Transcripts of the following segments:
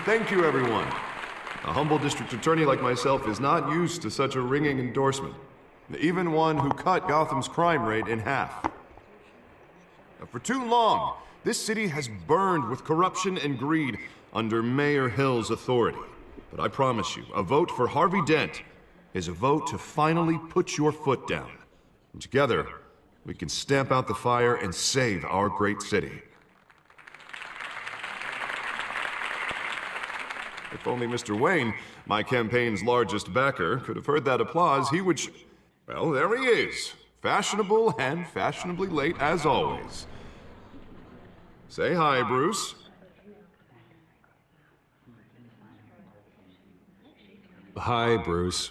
Thank you, everyone. A humble district attorney like myself is not used to such a ringing endorsement. Even one who cut Gotham's crime rate in half. For too long, this city has burned with corruption and greed under Mayor Hill's authority. But I promise you, a vote for Harvey Dent is a vote to finally put your foot down. And together, we can stamp out the fire and save our great city. If only Mr. Wayne, my campaign's largest backer, could have heard that applause, he would well, there he is. Fashionable and fashionably late as always. Say hi, Bruce. Hi, Bruce.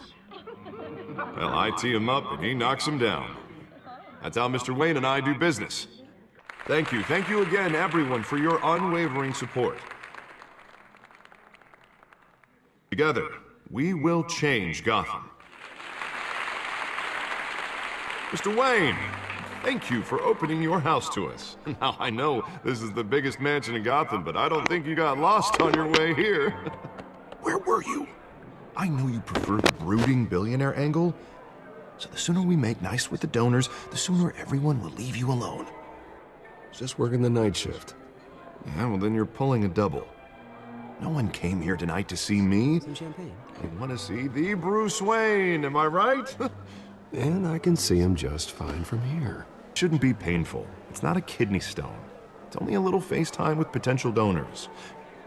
Well, I tee him up and he knocks him down. That's how Mr. Wayne and I do business. Thank you again, everyone, for your unwavering support. Together, we will change Gotham. Mr. Wayne, thank you for opening your house to us. Now, I know this is the biggest mansion in Gotham, but I don't think you got lost on your way here. Where were you? I know you prefer the brooding billionaire angle, so the sooner we make nice with the donors, the sooner everyone will leave you alone. Just working the night shift. Yeah, well then you're pulling a double. No one came here tonight to see me. Some champagne. They want to see the Bruce Wayne, am I right? And I can see him just fine from here. Shouldn't be painful. It's not a kidney stone. It's only a little FaceTime with potential donors.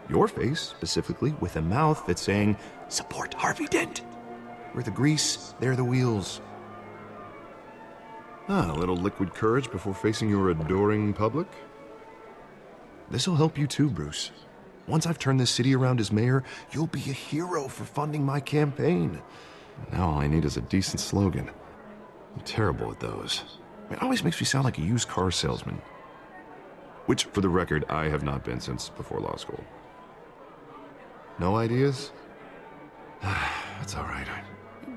Your face, specifically, with a mouth that's saying, support Harvey Dent. We're the grease, they're the wheels. A little liquid courage before facing your adoring public. This'll help you too, Bruce. Once I've turned this city around as mayor, you'll be a hero for funding my campaign. Now all I need is a decent slogan. I'm terrible at those. It always makes me sound like a used car salesman. Which, for the record, I have not been since before law school. No ideas? That's all right. I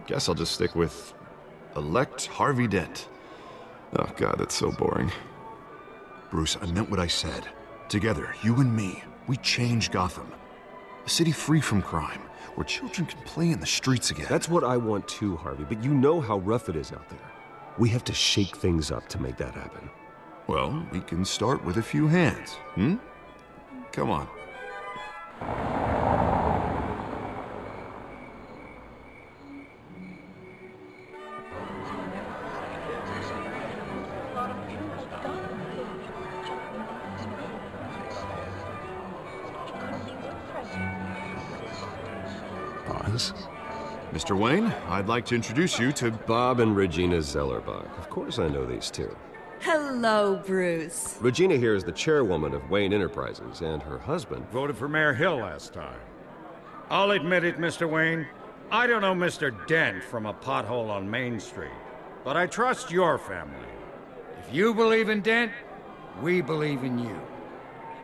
guess I'll just stick with elect Harvey Dent. Oh, God, that's so boring. Bruce, I meant what I said. Together, you and me, we change Gotham. A city free from crime, where children can play in the streets again. That's what I want too, Harvey, but you know how rough it is out there. We have to shake things up to make that happen. Well, we can start with a few hands, hmm? Come on. Boss? Mr. Wayne, I'd like to introduce you to Bob and Regina Zellerbach. Of course I know these two. Hello, Bruce. Regina here is the chairwoman of Wayne Enterprises, and her husband... Voted for Mayor Hill last time. I'll admit it, Mr. Wayne. I don't know Mr. Dent from a pothole on Main Street, but I trust your family. If you believe in Dent, we believe in you.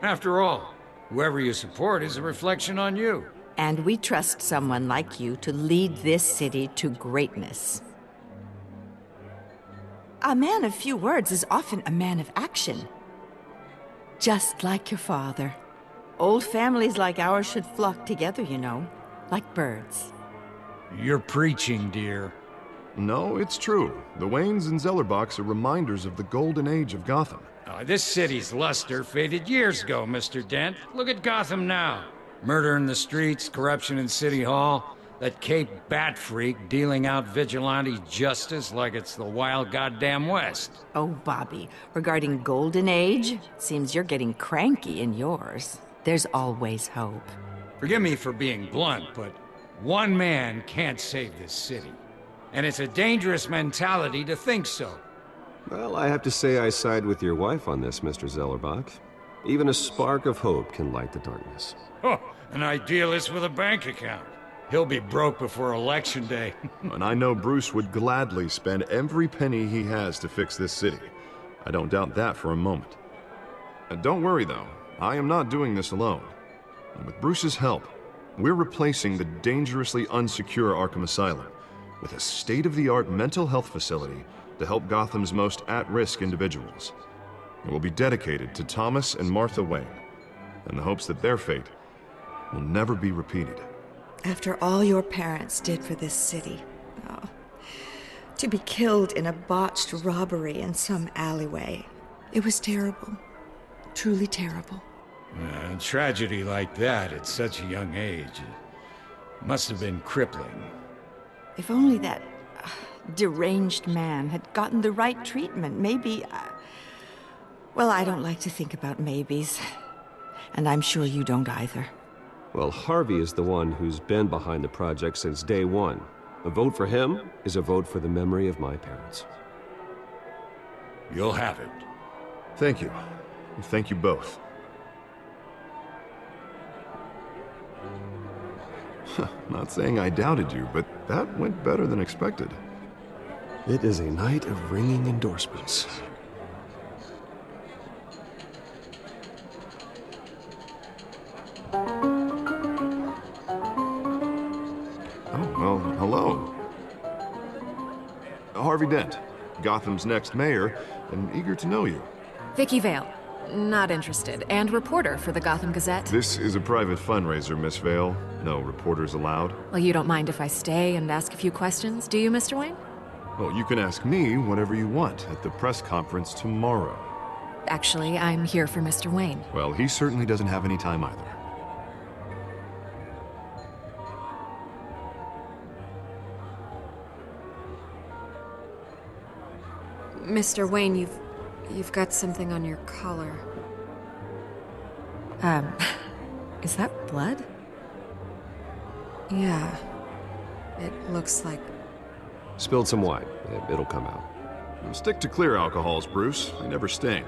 After all, whoever you support is a reflection on you. And we trust someone like you to lead this city to greatness. A man of few words is often a man of action. Just like your father. Old families like ours should flock together, you know, like birds. You're preaching, dear. No, it's true. The Waynes and Zellerbachs are reminders of the golden age of Gotham. This city's luster faded years ago, Mr. Dent. Look at Gotham now. Murder in the streets, corruption in City Hall, that Cape Bat freak dealing out vigilante justice like it's the wild goddamn West. Oh, Bobby, regarding Golden Age, seems you're getting cranky in yours. There's always hope. Forgive me for being blunt, but one man can't save this city. And it's a dangerous mentality to think so. Well, I have to say I side with your wife on this, Mr. Zellerbach. Even a spark of hope can light the darkness. Oh, an idealist with a bank account. He'll be broke before Election Day. And I know Bruce would gladly spend every penny he has to fix this city. I don't doubt that for a moment. And don't worry, though. I am not doing this alone. And with Bruce's help, we're replacing the dangerously unsecure Arkham Asylum with a state-of-the-art mental health facility to help Gotham's most at-risk individuals. It will be dedicated to Thomas and Martha Wayne, in the hopes that their fate will never be repeated. After all your parents did for this city, oh, to be killed in a botched robbery in some alleyway, it was terrible. Truly terrible. A tragedy like that at such a young age must have been crippling. If only that deranged man had gotten the right treatment, maybe... well, I don't like to think about maybes. And I'm sure you don't either. Well, Harvey is the one who's been behind the project since day one. A vote for him is a vote for the memory of my parents. You'll have it. Thank you. And thank you both. Not saying I doubted you, but that went better than expected. It is a night of ringing endorsements. Oh, well, hello. Harvey Dent, Gotham's next mayor, and eager to know you. Vicky Vale. Not interested. And reporter for the Gotham Gazette. This is a private fundraiser, Miss Vale. No reporters allowed. Well, you don't mind if I stay and ask a few questions, do you, Mr. Wayne? Well, you can ask me whatever you want at the press conference tomorrow. Actually, I'm here for Mr. Wayne. Well, he certainly doesn't have any time either. Mr. Wayne, you've got something on your collar. Is that blood? Yeah. It looks like... Spilled some wine. It'll come out. Stick to clear alcohols, Bruce. They never stain.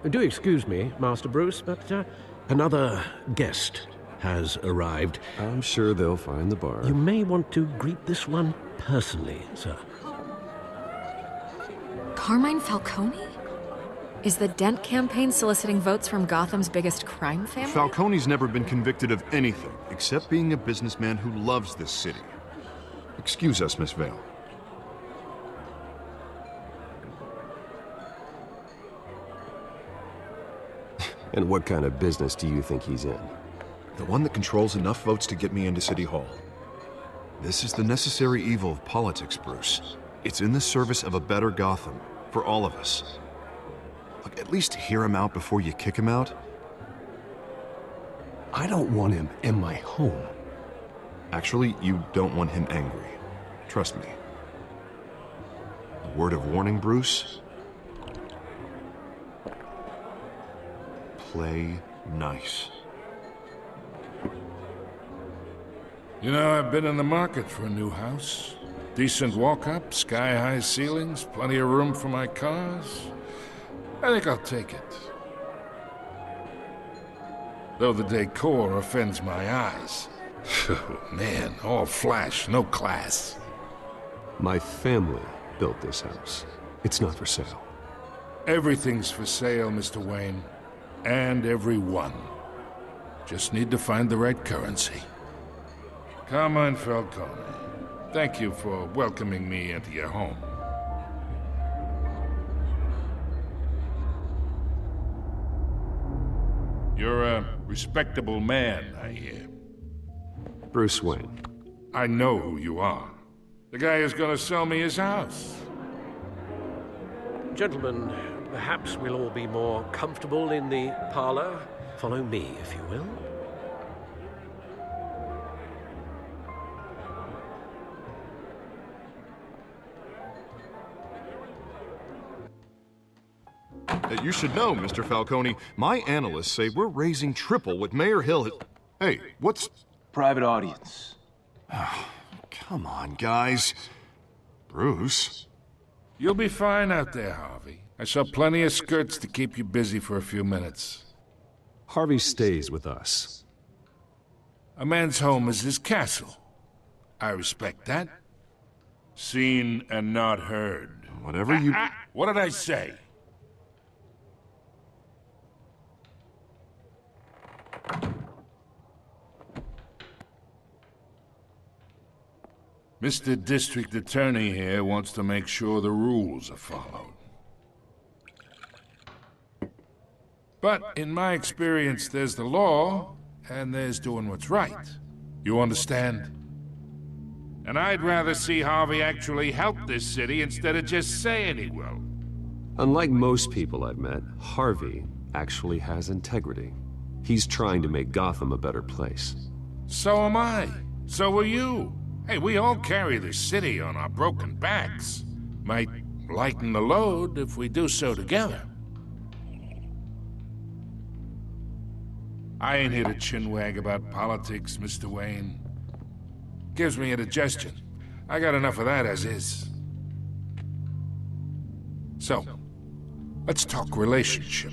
Do excuse me, Master Bruce, but another guest has arrived. I'm sure they'll find the bar. You may want to greet this one personally, sir. Carmine Falcone? Is the Dent campaign soliciting votes from Gotham's biggest crime family? Falcone's never been convicted of anything except being a businessman who loves this city. Excuse us, Miss Vale. And what kind of business do you think he's in? The one that controls enough votes to get me into City Hall. This is the necessary evil of politics, Bruce. It's in the service of a better Gotham, for all of us. Look, at least hear him out before you kick him out. I don't want him in my home. Actually, you don't want him angry. Trust me. A word of warning, Bruce. Play nice. You know, I've been in the market for a new house. Decent walk-up, sky-high ceilings, plenty of room for my cars. I think I'll take it. Though the decor offends my eyes. Oh, man, all flash, no class. My family built this house. It's not for sale. Everything's for sale, Mr. Wayne. And everyone. Just need to find the right currency. Carmine Falcone, thank you for welcoming me into your home. You're a respectable man, I hear. Bruce Wayne. I know who you are. The guy who's gonna sell me his house. Gentlemen, perhaps we'll all be more comfortable in the parlor. Follow me, if you will. You should know, Mr. Falcone, my analysts say we're raising triple what Mayor Hill has... Hey, what's... Private audience. Come on, guys. Bruce? You'll be fine out there, Harvey. I saw plenty of skirts to keep you busy for a few minutes. Harvey stays with us. A man's home is his castle. I respect that. Seen and not heard. Whatever you... What did I say? Mr. District Attorney here wants to make sure the rules are followed. But in my experience, there's the law, and there's doing what's right. You understand? And I'd rather see Harvey actually help this city instead of just saying he will. Unlike most people I've met, Harvey actually has integrity. He's trying to make Gotham a better place. So am I. So are you. Hey, we all carry this city on our broken backs. Might lighten the load if we do so together. I ain't here to chinwag about politics, Mr. Wayne. Gives me indigestion. I got enough of that as is. So, let's talk relationship.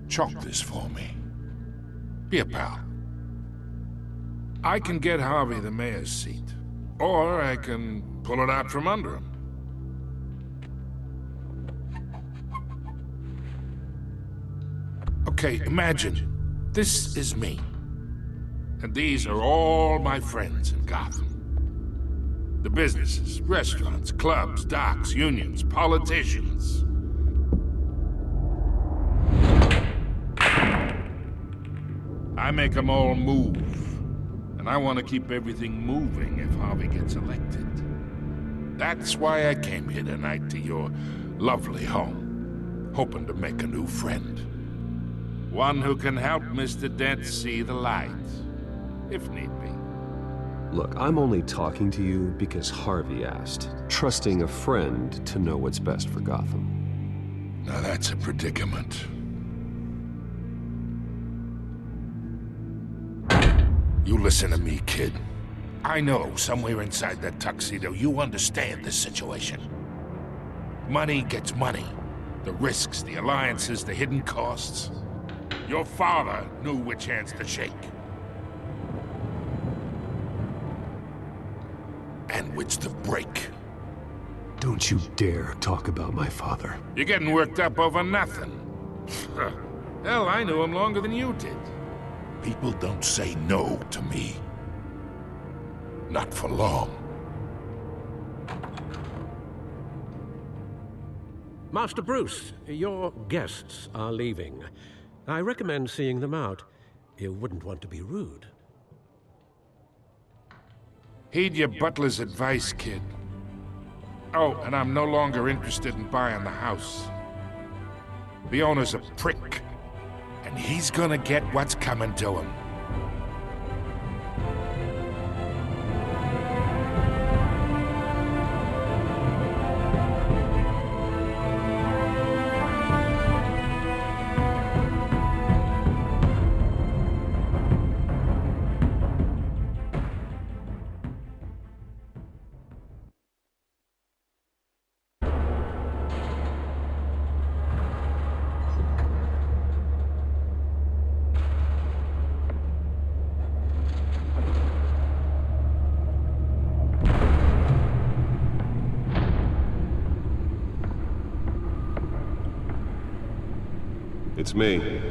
Chalk this for me. Be a pal. I can get Harvey the mayor's seat, or I can pull it out from under him. Okay, imagine, this is me. And these are all my friends in Gotham. The businesses, restaurants, clubs, docks, unions, politicians. I make them all move. And I want to keep everything moving if Harvey gets elected. That's why I came here tonight to your lovely home, hoping to make a new friend. One who can help Mr. Dent see the light, if need be. Look, I'm only talking to you because Harvey asked, trusting a friend to know what's best for Gotham. Now that's a predicament. You listen to me, kid. I know somewhere inside that tuxedo you understand this situation. Money gets money. The risks, the alliances, the hidden costs. Your father knew which hands to shake. And which to break. Don't you dare talk about my father. You're getting worked up over nothing. Hell, I knew him longer than you did. People don't say no to me. Not for long. Master Bruce, your guests are leaving. I recommend seeing them out. You wouldn't want to be rude. Heed your butler's advice, kid. Oh, and I'm no longer interested in buying the house. The owner's a prick, and he's gonna get what's coming to him. It's me.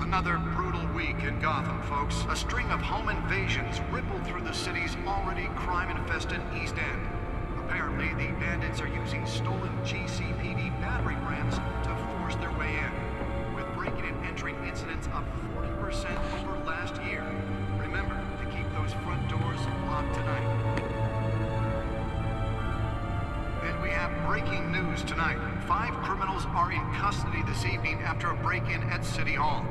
Another brutal week in Gotham, folks. A string of home invasions rippled through the city's already crime-infested East End. Apparently, the bandits are using stolen GCPD battering rams to force their way in, with breaking and entering incidents up 40% over last year. Remember to keep those front doors locked tonight. And we have breaking news tonight. 5 criminals are in custody this evening after a break-in at City Hall.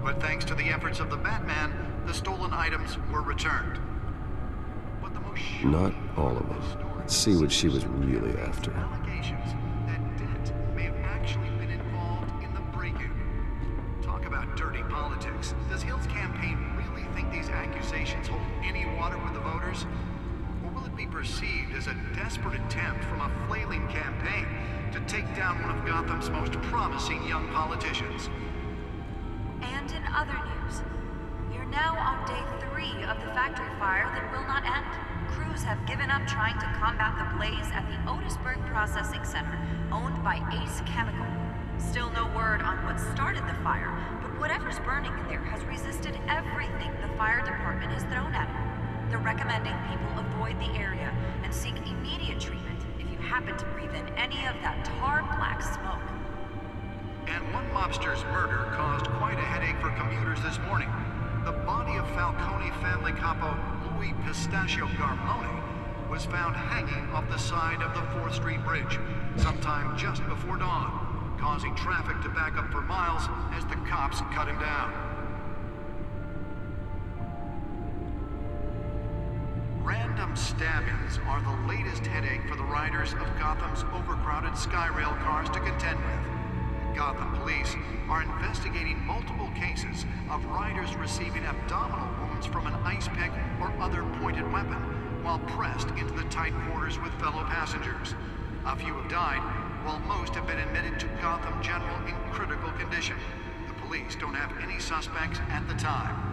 But thanks to the efforts of the Batman, the stolen items were returned. But the most Not all of them. Let's see what she was really after. allegations that Dent may have actually been involved in the break-in. Talk about dirty politics. Does Hill's campaign really think these accusations hold any water with the voters? Or will will it be perceived as a desperate attempt from a flailing campaign to take down one of Gotham's most promising young politicians? And in other news, we're now on day 3 of the factory fire that will not end. Crews have given up trying to combat the blaze at the Otisburg Processing Center, owned by Ace Chemical. Still no word on what started the fire, but whatever's burning in there has resisted everything the fire department has thrown at it. They're recommending people avoid the area and seek immediate treatment if you happen to breathe in any of that tar black smoke. And one mobster's murder caused quite a headache for commuters this morning. The body of Falcone family capo Louis Pistachio Garmone was found hanging off the side of the 4th Street Bridge sometime just before dawn, causing traffic to back up for miles as the cops cut him down. Random stabbings are the latest headache for the riders of Gotham's overcrowded Skyrail cars to contend with. Gotham police are investigating multiple cases of riders receiving abdominal wounds from an ice pick or other pointed weapon while pressed into the tight quarters with fellow passengers. A few have died, while most have been admitted to Gotham General in critical condition. The police don't have any suspects at the time.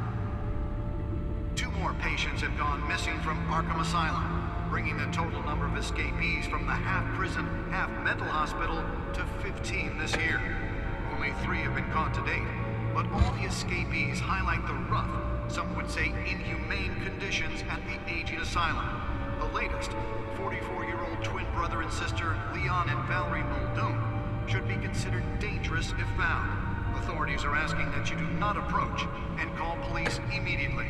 2 more patients have gone missing from Arkham Asylum, bringing the total number of escapees from the half-prison, half-mental hospital to 15 this year. Only 3 have been caught to date, but all the escapees highlight the rough, some would say inhumane conditions at the aging asylum. The latest, 44-year-old twin brother and sister Leon and Valerie Muldoon, should be considered dangerous if found. Authorities are asking that you do not approach and call police immediately.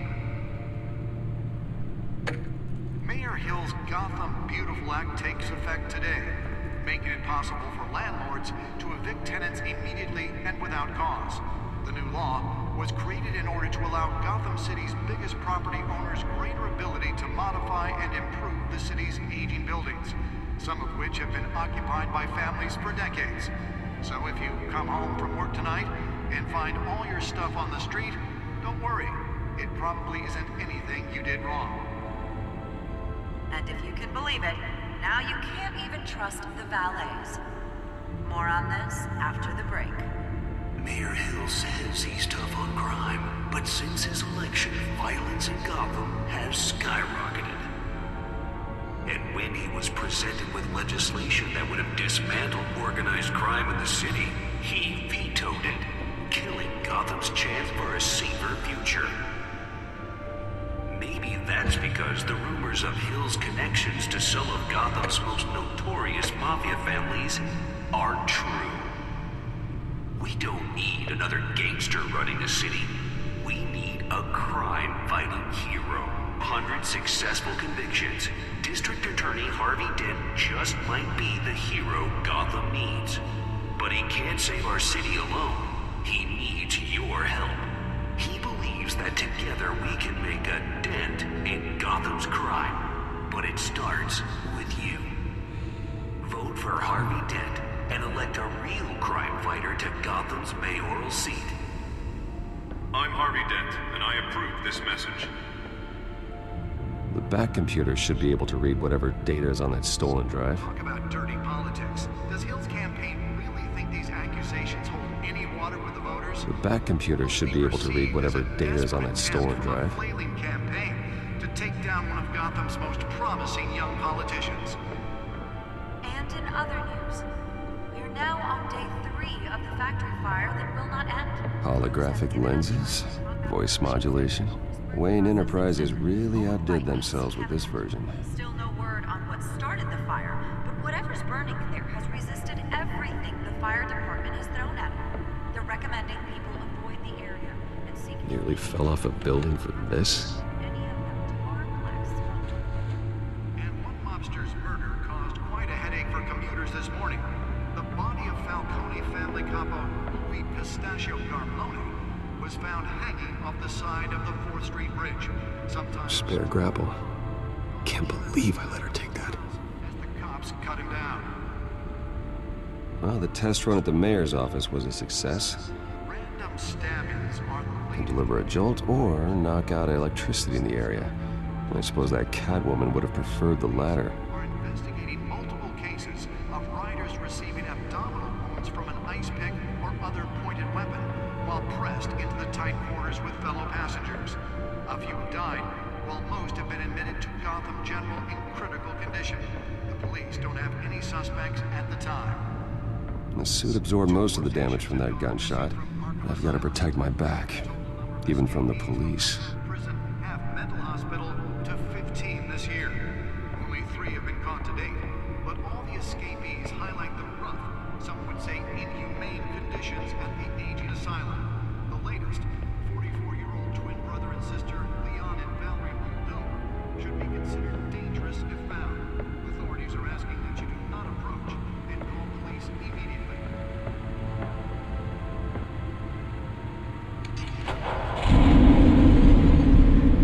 Mayor Hill's Gotham Beautiful Act takes effect today, making it possible for landlords to evict tenants immediately and without cause. The new law was created in order to allow Gotham City's biggest property owners greater ability to modify and improve the city's aging buildings, some of which have been occupied by families for decades. So if you come home from work tonight and find all your stuff on the street, don't worry. It probably isn't anything you did wrong. And if you can believe it, now you can't even trust the valets. More on this after the break. Mayor Hill says he's tough on crime, but since his election, violence in Gotham has skyrocketed. And when he was presented with legislation that would have dismantled organized crime in the city, he vetoed it, killing Gotham's chance for a safer future. Maybe that's because the rumors of Hill's connections to some of Gotham's most notorious mafia families are true. We don't need another gangster running the city. We need a crime-fighting hero. 100 successful convictions. District Attorney Harvey Dent just might be the hero Gotham needs. But he can't save our city alone. He needs your help. He believes that together we can make a dent in Gotham's crime. But it starts with you. Vote for Harvey Dent and elect a real crime fighter to Gotham's mayoral seat. I'm Harvey Dent, and I approve this message. The back computer should be able to read whatever data is on that stolen drive. Talk about dirty politics. Does Hill's campaign really think these accusations hold any water with the voters? The back computer should be able to read whatever data is on that stolen drive. Flailing campaign to take down one of Gotham's most promising young politicians. And in other news, we're now on day 3 of the factory fire that will not end. Holographic lenses, voice modulation. Wayne Enterprises really outdid themselves with this version. Still no word on what started the fire, but whatever's burning in there has resisted everything the fire department has thrown at it. They're recommending people avoid the area and seek... Nearly fell off a building for this? any of that tar black smoke. And one mobster's murder caused quite a headache for commuters this morning. The body of Falcone family capo Louis Pistachio Garmone was found hanging off the side of the 4th Street Bridge. Sometime Spare grapple. Can't believe I let her take that. as the cops cut him down. Well, the test run at the mayor's office was a success. Random stabbings are the Can deliver a jolt or knock out electricity in the area. I suppose that Catwoman would have preferred the latter. Are investigating multiple cases of riders receiving abdominal wounds from an ice pick or other pointed weapon while pressed into the tight quarters with fellow passengers. A few have died, while most have been admitted to Gotham General in critical condition. The police don't have any suspects at the time. The suit absorbed most of the damage from that gunshot. I've got to protect my back, even from the police. Prison, half mental hospital, to 15 this year. Only 3 have been caught to date, but all the escapees highlight the rough, some would say inhumane conditions at the aging asylum. The latest, 44-year-old twin brother and sister Leon and Valerie Muldoon, should be considered dangerous if found. Authorities are asking that you do not approach and call police immediately.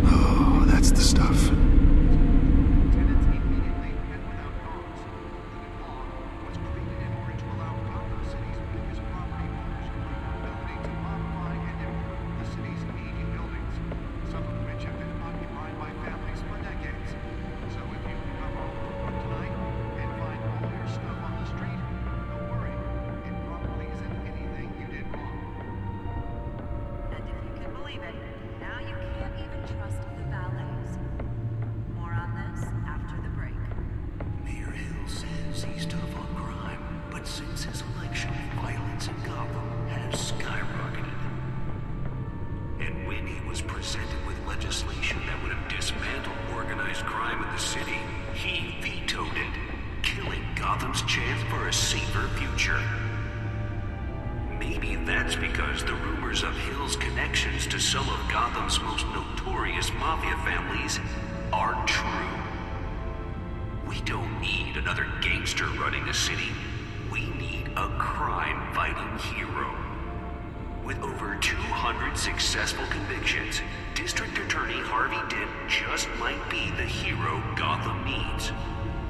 Oh, that's the stuff. Tenants immediately and without cause. The law was created in order to allow Gotham City's biggest property owners the ability to modify and improve the city's aging buildings, some of which have been occupied by families for decades. So if you come home from work tonight and find all your stuff on the street, don't worry. It probably isn't anything you did wrong. And if you can believe it, now you can't even trust the valets. More on this after the break. Mayor Hill says he's tough on crime, but since his election, violence in Gotham has skyrocketed. And when he was presented with legislation that would have dismantled organized crime in the city, he vetoed it, killing Gotham's chance for a safer future. Maybe that's because the rumors of Hill's connections to some of Gotham's most notorious mafia families are true. We don't need another gangster running the city. We need a crime-fighting hero. With over 200 successful convictions, District Attorney Harvey Dent just might be the hero Gotham needs.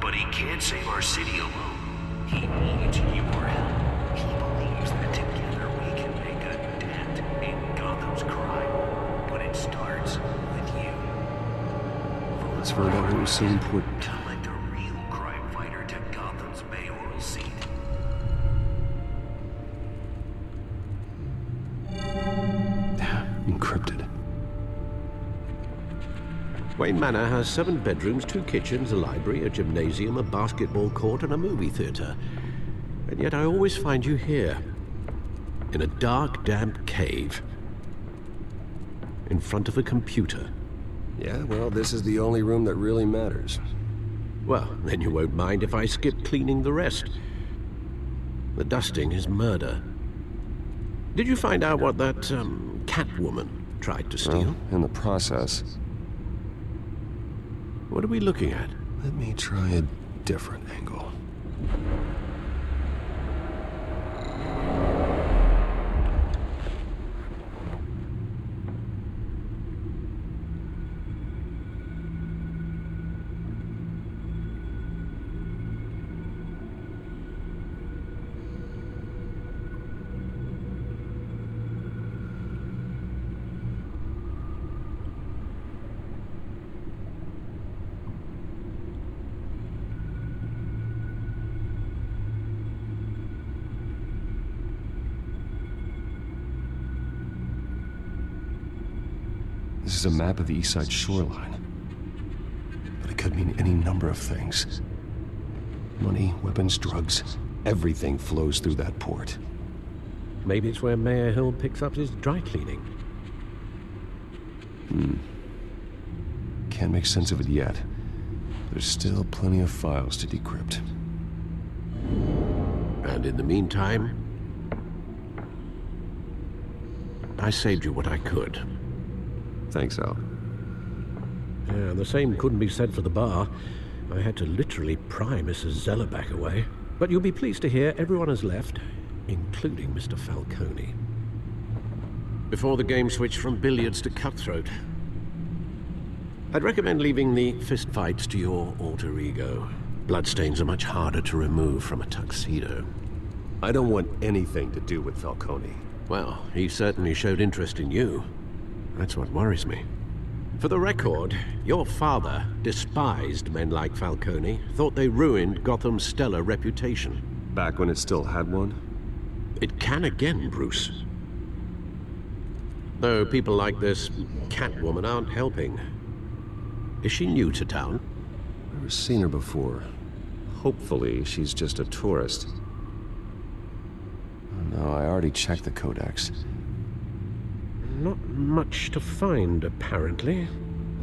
But he can't save our city alone. He needs your help. He believes that together we can make a dent in Gotham's crime. But it starts with you. Let's find out what was so important. To elect a real crime fighter to Gotham's mayoral seat. Encrypted. Wayne Manor has 7 bedrooms, 2 kitchens, a library, a gymnasium, a basketball court, and a movie theater. And yet I always find you here, in a dark, damp cave, in front of a computer. Yeah, well, this is the only room that really matters. Well, then you won't mind if I skip cleaning the rest. The dusting is murder. Did you find out what that, Catwoman tried to steal? Well, in the process. What are we looking at? Let me try a different angle. This is a map of the East Side shoreline. But it could mean any number of things. Money, weapons, drugs, everything flows through that port. Maybe it's where Mayor Hill picks up his dry cleaning. Can't make sense of it yet. There's still plenty of files to decrypt. And in the meantime, I saved you what I could. Thanks, Al. Yeah, the same couldn't be said for the bar. I had to literally pry Mrs. Zeller back away. But you'll be pleased to hear everyone has left, including Mr. Falcone. Before the game switched from billiards to cutthroat. I'd recommend leaving the fistfights to your alter ego. Bloodstains are much harder to remove from a tuxedo. I don't want anything to do with Falcone. Well, he certainly showed interest in you. That's what worries me. For the record, your father despised men like Falcone, thought they ruined Gotham's stellar reputation. Back when it still had one? It can again, Bruce. Though people like this Catwoman aren't helping. Is she new to town? I've never seen her before. Hopefully, she's just a tourist. Oh, no, I already checked the codex. Not much to find, apparently.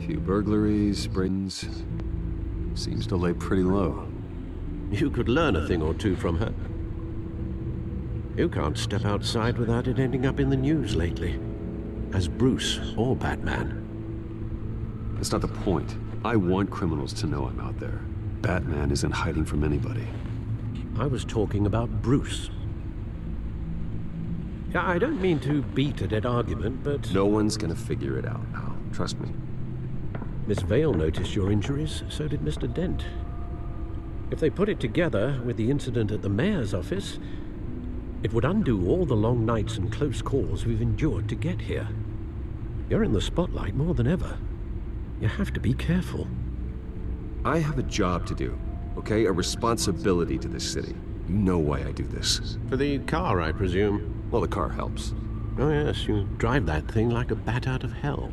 Few burglaries, break-ins. Seems to lay pretty low. You could learn a thing or two from her. You can't step outside without it ending up in the news lately. As Bruce or Batman. That's not the point. I want criminals to know I'm out there. Batman isn't hiding from anybody. I was talking about Bruce. Yeah, I don't mean to beat a dead argument, but... No one's gonna figure it out, pal. Trust me. Miss Vale noticed your injuries, so did Mr. Dent. If they put it together with the incident at the mayor's office, it would undo all the long nights and close calls we've endured to get here. You're in the spotlight more than ever. You have to be careful. I have a job to do, okay? A responsibility to this city. You know why I do this. For the car, I presume. Well, the car helps. Oh yes, you drive that thing like a bat out of hell.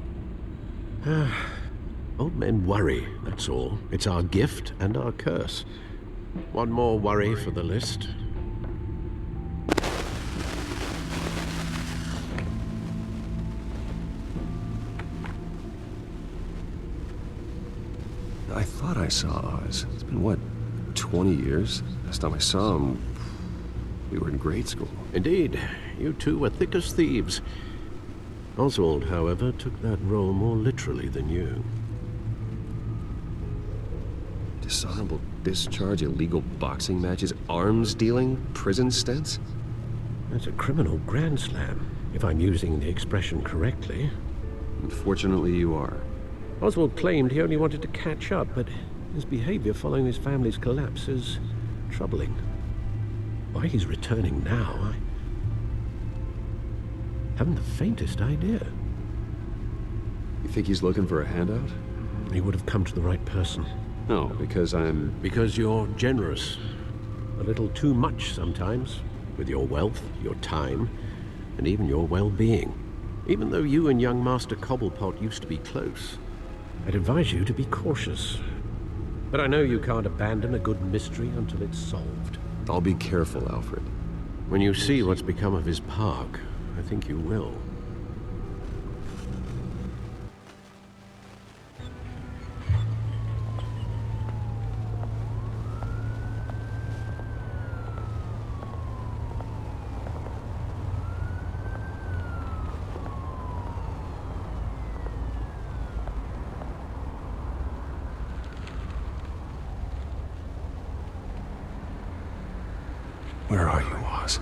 Old men worry, that's all. It's our gift and our curse. One more worry for the list. I thought I saw Oz. It's been, what, 20 years? Last time I saw him, we were in grade school. Indeed. You two were thick as thieves. Oswald, however, took that role more literally than you. Dishonorable discharge, illegal boxing matches, arms dealing, prison stints? That's a criminal grand slam, if I'm using the expression correctly. Unfortunately, you are. Oswald claimed he only wanted to catch up, but his behavior following his family's collapse is troubling. Why he's returning now, I haven't the faintest idea. You think he's looking for a handout? He would have come to the right person. No, because I'm... Because you're generous. A little too much sometimes. With your wealth, your time, and even your well-being. Even though you and young Master Cobblepot used to be close, I'd advise you to be cautious. But I know you can't abandon a good mystery until it's solved. I'll be careful, Alfred. When you see what's become of his park, I think you will. Where are you, Oz?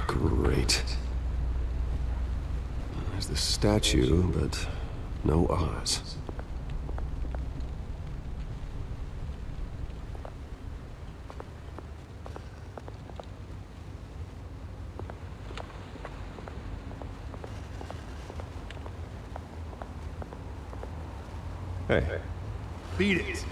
Great. There's the statue, but no Oz. Hey. Beat it.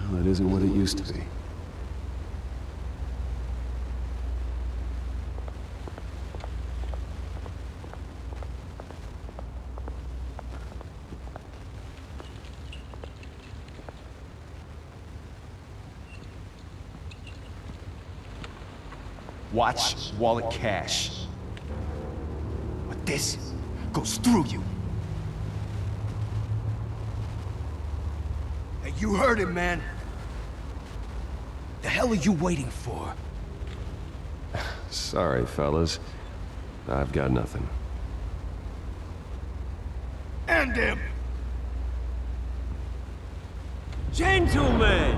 Well, that isn't what it used to be. Watch wallet cash. But this goes through you. Hey, you heard him, man. The hell are you waiting for? Sorry, fellas. I've got nothing. End him! Gentlemen!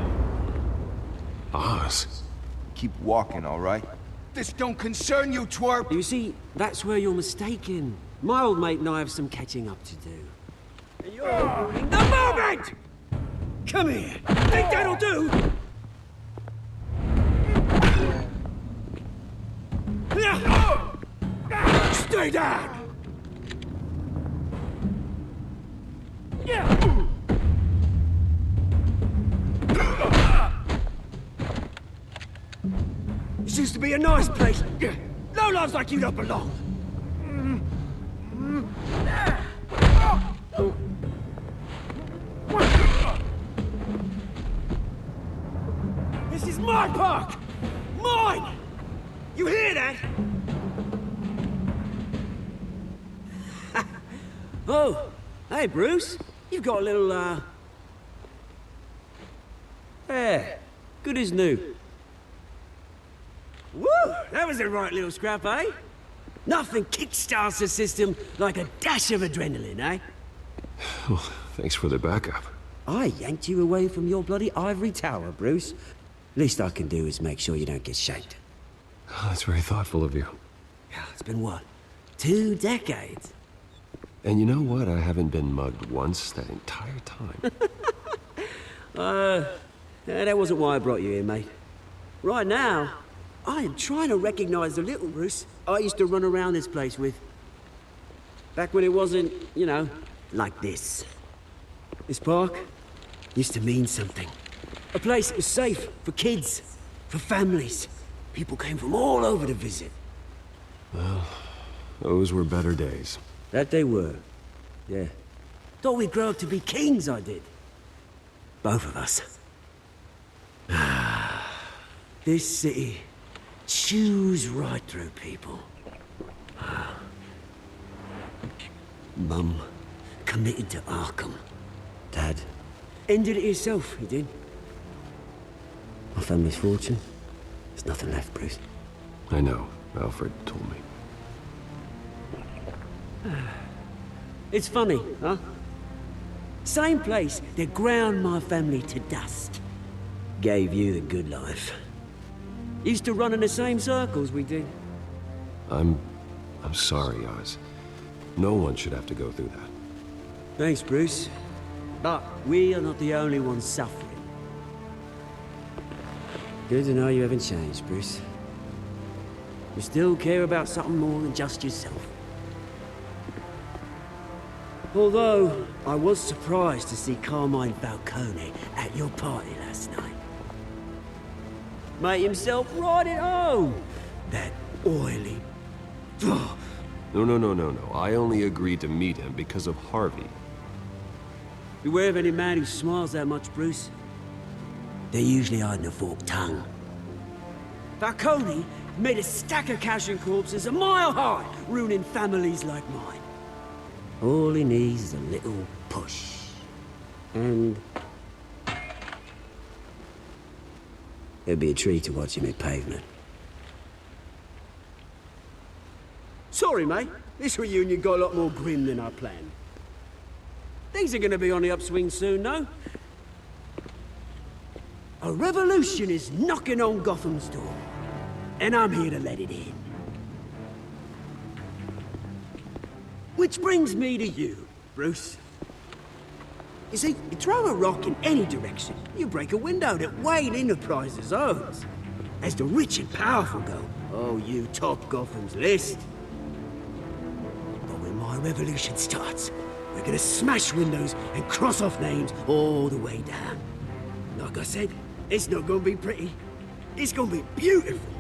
Oz. Keep walking, all right? This don't concern you, twerp! You see, that's where you're mistaken. My old mate and I have some catching up to do. And you're ruining the moment! Come here! Think that'll do? Stay down! This used to be a nice place. No lives like you don't belong. This is my park! Mine! You hear that? Oh, hey, Bruce. You've got a little, yeah, good as new. Woo! That was a right little scrap, eh? Nothing kickstarts the system like a dash of adrenaline, eh? Well, thanks for the backup. I yanked you away from your bloody ivory tower, Bruce. Least I can do is make sure you don't get shanked. Oh, that's very thoughtful of you. Yeah, it's been what? 2 decades? And you know what? I haven't been mugged once that entire time. That wasn't why I brought you here, mate. Right now, I am trying to recognize the little Bruce I used to run around this place with. Back when it wasn't, you know, like this. This park used to mean something. A place that was safe for kids, for families. People came from all over to visit. Well, those were better days. That they were. Yeah. Thought we'd grow up to be kings, I did. Both of us. This city chews right through people. Mum committed to Arkham. Dad ended it himself, he did. My family's fortune. There's nothing left, Bruce. I know. Alfred told me. It's funny, huh? Same place that ground my family to dust. Gave you the good life. Used to run in the same circles we did. I'm sorry, Oz. No one should have to go through that. Thanks, Bruce. But we are not the only ones suffering. Good to know you haven't changed, Bruce. You still care about something more than just yourself. Although, I was surprised to see Carmine Falcone at your party last night. Made himself right at home. That oily... No. I only agreed to meet him because of Harvey. Beware of any man who smiles that much, Bruce. They're usually hiding a forked tongue. Falcone made a stack of cash and corpses a mile high, ruining families like mine. All he needs is a little push. And it'd be a treat to watch him hit pavement. Sorry, mate. This reunion got a lot more grim than I planned. Things are gonna be on the upswing soon, no? A revolution is knocking on Gotham's door, and I'm here to let it in. Which brings me to you, Bruce. You see, you throw a rock in any direction, you break a window that Wayne Enterprises owns. As the rich and powerful go, oh, you top Gotham's list. But when my revolution starts, we're gonna smash windows and cross off names all the way down. Like I said, it's not gonna be pretty. It's gonna be beautiful.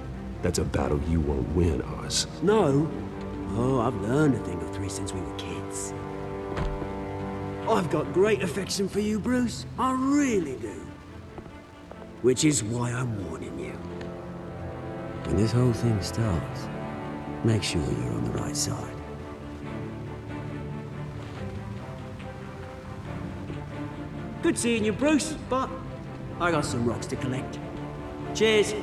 That's a battle you won't win, Oz. No. Oh, I've learned a thing or three since we were kids. I've got great affection for you, Bruce. I really do. Which is why I'm warning you. When this whole thing starts, make sure you're on the right side. Good seeing you, Bruce, but I got some rocks to collect. Cheers.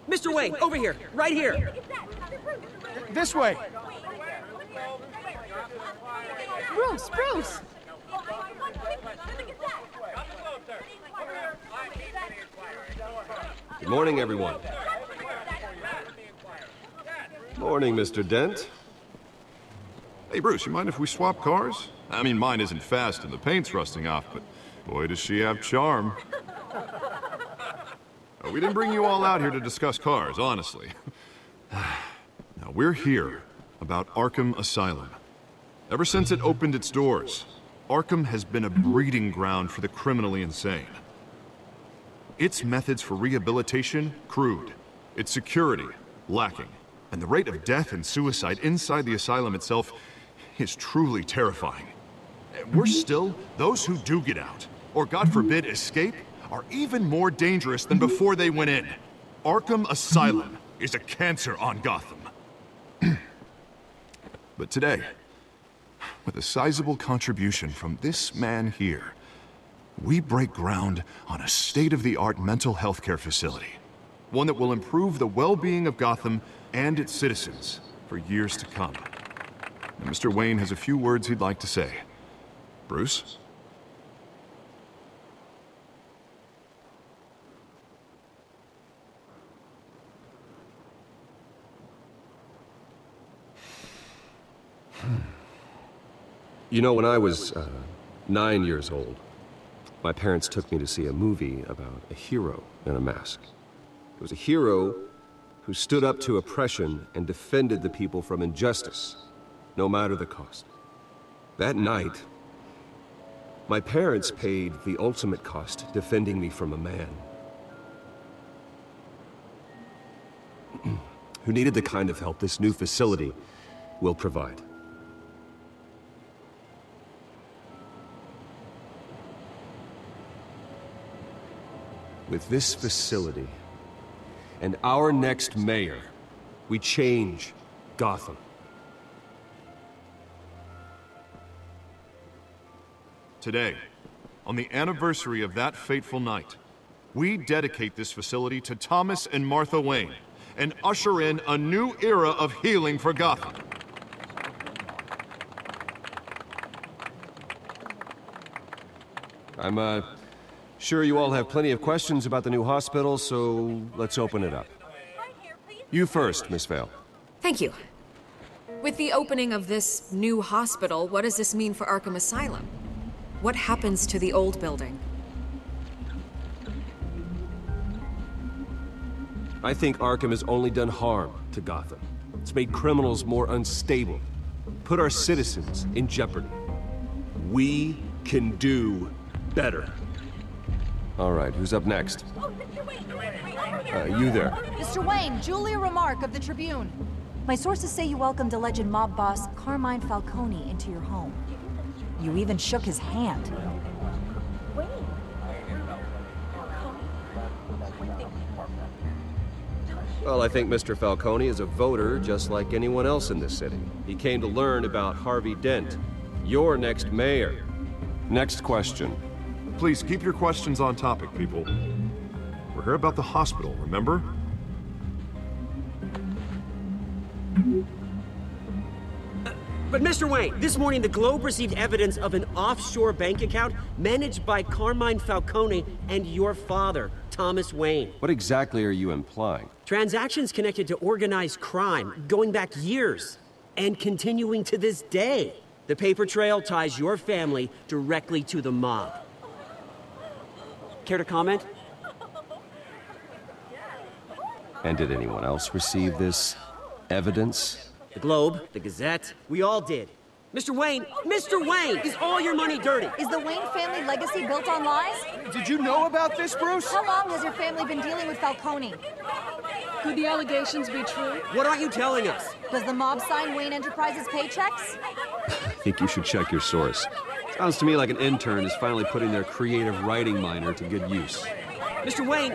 Mr. Wayne, over here, right here. This way. Bruce! Good morning, everyone. Morning, Mr. Dent. Hey, Bruce, you mind if we swap cars? I mean, mine isn't fast and the paint's rusting off, but boy, does she have charm. We didn't bring you all out here to discuss cars, honestly. Now, we're here about Arkham Asylum. Ever since it opened its doors, Arkham has been a breeding ground for the criminally insane. Its methods for rehabilitation, crude. Its security, lacking. And the rate of death and suicide inside the asylum itself is truly terrifying. Worse still, those who do get out, or God forbid, escape, are even more dangerous than before they went in. Arkham Asylum is a cancer on Gotham. But today, with a sizable contribution from this man here, we break ground on a state-of-the-art mental health care facility. One that will improve the well-being of Gotham and its citizens for years to come. And Mr. Wayne has a few words he'd like to say. Bruce? You know, when I was 9 years old, my parents took me to see a movie about a hero in a mask. It was a hero who stood up to oppression and defended the people from injustice, no matter the cost. That night, my parents paid the ultimate cost defending me from a man who needed the kind of help this new facility will provide. With this facility and our next mayor, we change Gotham. Today, on the anniversary of that fateful night, we dedicate this facility to Thomas and Martha Wayne and usher in a new era of healing for Gotham. I'm sure you all have plenty of questions about the new hospital, so let's open it up. Right here, please. You first, Miss Vale. Thank you. With the opening of this new hospital, what does this mean for Arkham Asylum? What happens to the old building? I think Arkham has only done harm to Gotham. It's made criminals more unstable, put our citizens in jeopardy. We can do better. All right, who's up next? You there. Mr. Wayne, Julia Remark of the Tribune. My sources say you welcomed alleged mob boss Carmine Falcone into your home. You even shook his hand. Well, I think Mr. Falcone is a voter just like anyone else in this city. He came to learn about Harvey Dent, your next mayor. Next question. Please keep your questions on topic, people. We're here about the hospital, remember? But Mr. Wayne, this morning the Globe received evidence of an offshore bank account managed by Carmine Falcone and your father, Thomas Wayne. What exactly are you implying? Transactions connected to organized crime going back years and continuing to this day. The paper trail ties your family directly to the mob. Care to comment? And did anyone else receive this evidence? The Globe, the Gazette, we all did. Mr. Wayne, is all your money dirty? Is the Wayne family legacy built on lies? Did you know about this, Bruce? How long has your family been dealing with Falcone? Could the allegations be true? What aren't you telling us? Does the mob sign Wayne Enterprises paychecks? I think you should check your source. Sounds to me like an intern is finally putting their creative writing minor to good use. Mr. Wayne!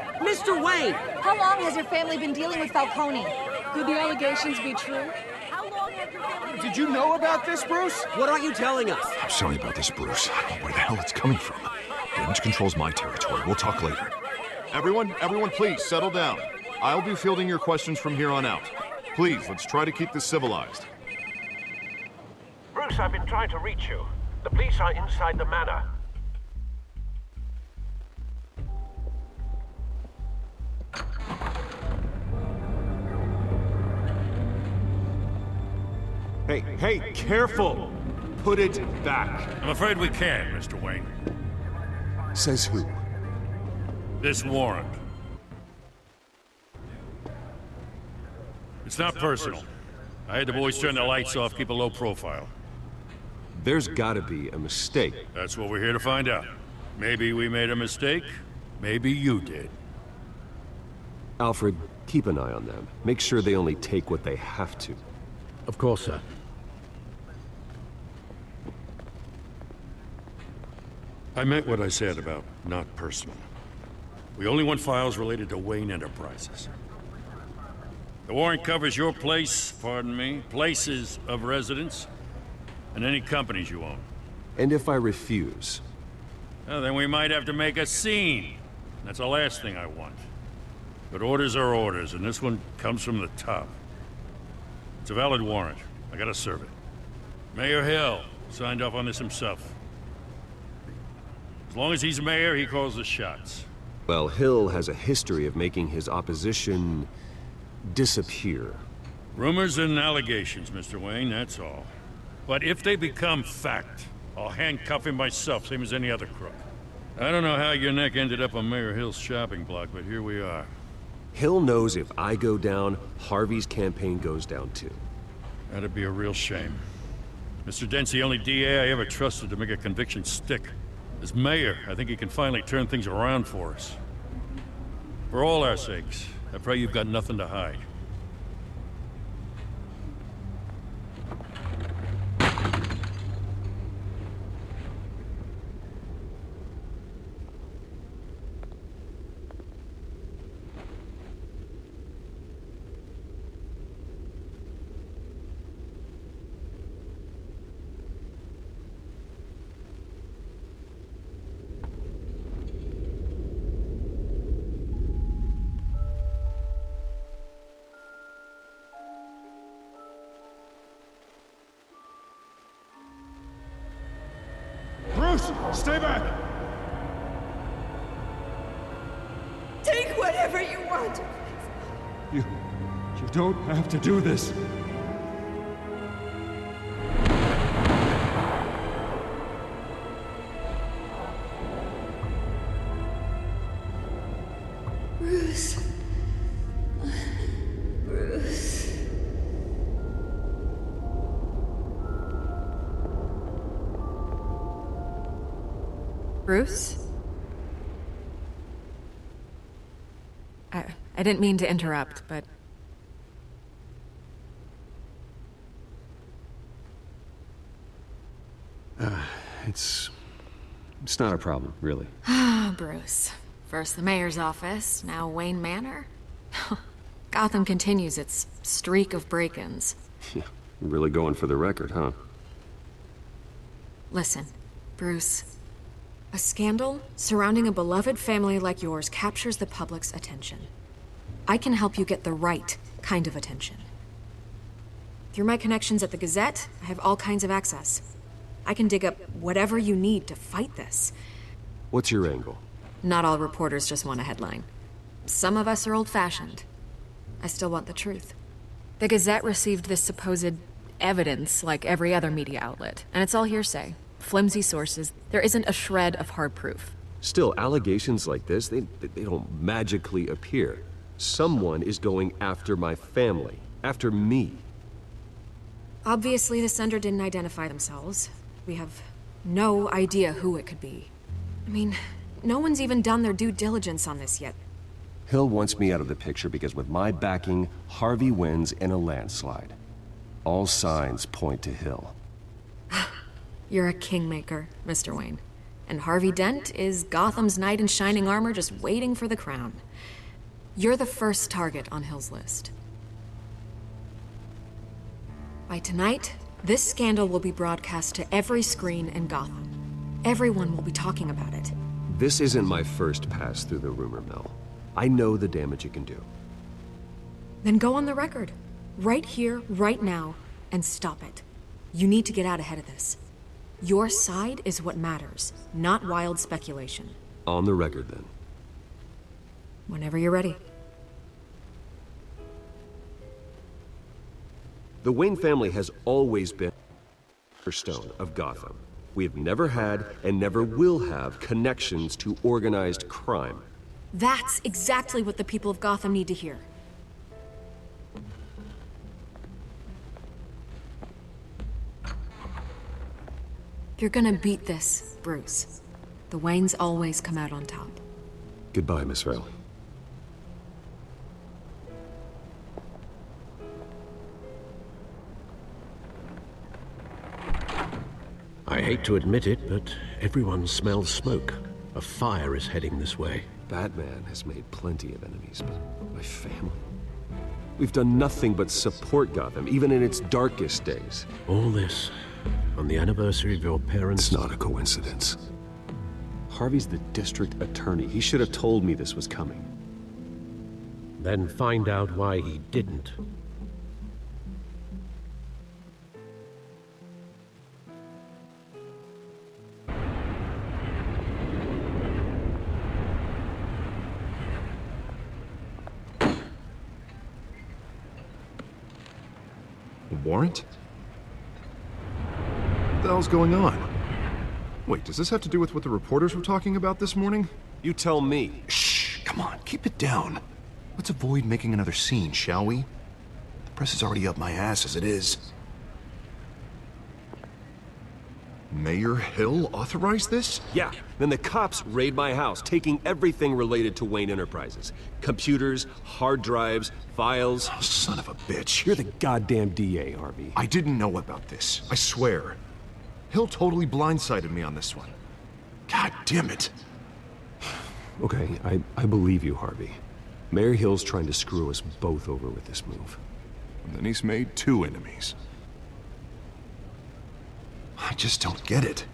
How long has your family been dealing with Falcone? Could the allegations be true? Did you know about this, Bruce? What aren't you telling us? I'm sorry about this, Bruce. I don't know where the hell it's coming from. Damage control's my territory. We'll talk later. Everyone, please, settle down. I'll be fielding your questions from here on out. Please, let's try to keep this civilized. Bruce, I've been trying to reach you. The police are inside the manor. Hey, careful! Put it back. I'm afraid we can't, Mr. Wayne. Says who? This warrant. It's not personal. I had the boys turn the lights off, keep a low profile. There's gotta be a mistake. That's what we're here to find out. Maybe we made a mistake. Maybe you did. Alfred, keep an eye on them. Make sure they only take what they have to. Of course, sir. I meant what I said about not personal. We only want files related to Wayne Enterprises. The warrant covers your places of residence, and any companies you own. And if I refuse? Well, then we might have to make a scene. That's the last thing I want. But orders are orders, and this one comes from the top. It's a valid warrant. I gotta serve it. Mayor Hill signed off on this himself. As long as he's mayor, he calls the shots. Well, Hill has a history of making his opposition disappear. Rumors and allegations, Mr. Wayne, that's all. But if they become fact, I'll handcuff him myself, same as any other crook. I don't know how your neck ended up on Mayor Hill's shopping block, but here we are. Hill knows if I go down, Harvey's campaign goes down too. That'd be a real shame. Mr. Dent's the only DA I ever trusted to make a conviction stick. As mayor, I think he can finally turn things around for us. For all our sakes, I pray you've got nothing to hide. Bruce, stay back! Take whatever you want. You You don't have to do this. Bruce. Bruce. Bruce? I didn't mean to interrupt, but... It's not a problem, really. Ah, Bruce. First the mayor's office, now Wayne Manor. Gotham continues its streak of break-ins. Yeah, really going for the record, huh? Listen, Bruce. A scandal surrounding a beloved family like yours captures the public's attention. I can help you get the right kind of attention. Through my connections at the Gazette, I have all kinds of access. I can dig up whatever you need to fight this. What's your angle? Not all reporters just want a headline. Some of us are old-fashioned. I still want the truth. The Gazette received this supposed evidence like every other media outlet, and it's all hearsay. Flimsy sources. There isn't a shred of hard proof. Still, allegations like this, they don't magically appear. Someone is going after my family. After me. Obviously, the sender didn't identify themselves. We have no idea who it could be. I mean, no one's even done their due diligence on this yet. Hill wants me out of the picture because with my backing, Harvey wins in a landslide. All signs point to Hill. You're a kingmaker, Mr. Wayne. And Harvey Dent is Gotham's knight in shining armor just waiting for the crown. You're the first target on Hill's list. By tonight, this scandal will be broadcast to every screen in Gotham. Everyone will be talking about it. This isn't my first pass through the rumor mill. I know the damage it can do. Then go on the record. Right here, right now, and stop it. You need to get out ahead of this. Your side is what matters, not wild speculation. On the record, then. Whenever you're ready. The Wayne family has always been the cornerstone of Gotham. We have never had and never will have connections to organized crime. That's exactly what the people of Gotham need to hear. You're gonna beat this, Bruce. The Waynes always come out on top. Goodbye, Miss Vale. I hate to admit it, but everyone smells smoke. A fire is heading this way. Batman has made plenty of enemies, but my family... We've done nothing but support Gotham, even in its darkest days. All this, on the anniversary of your parents... It's not a coincidence. Harvey's the district attorney. He should have told me this was coming. Then find out why he didn't. Warrant? What the hell's going on? Wait, does this have to do with what the reporters were talking about this morning? You tell me. Shh, come on, keep it down. Let's avoid making another scene, shall we? The press is already up my ass as it is. Mayor Hill authorized this? Yeah, then the cops raid my house, taking everything related to Wayne Enterprises. Computers, hard drives, files. Oh, son of a bitch. You're the goddamn DA, Harvey. I didn't know about this, I swear. Hill totally blindsided me on this one. God damn it. Okay, I believe you, Harvey. Mayor Hill's trying to screw us both over with this move. And then he's made 2 enemies. I just don't get it.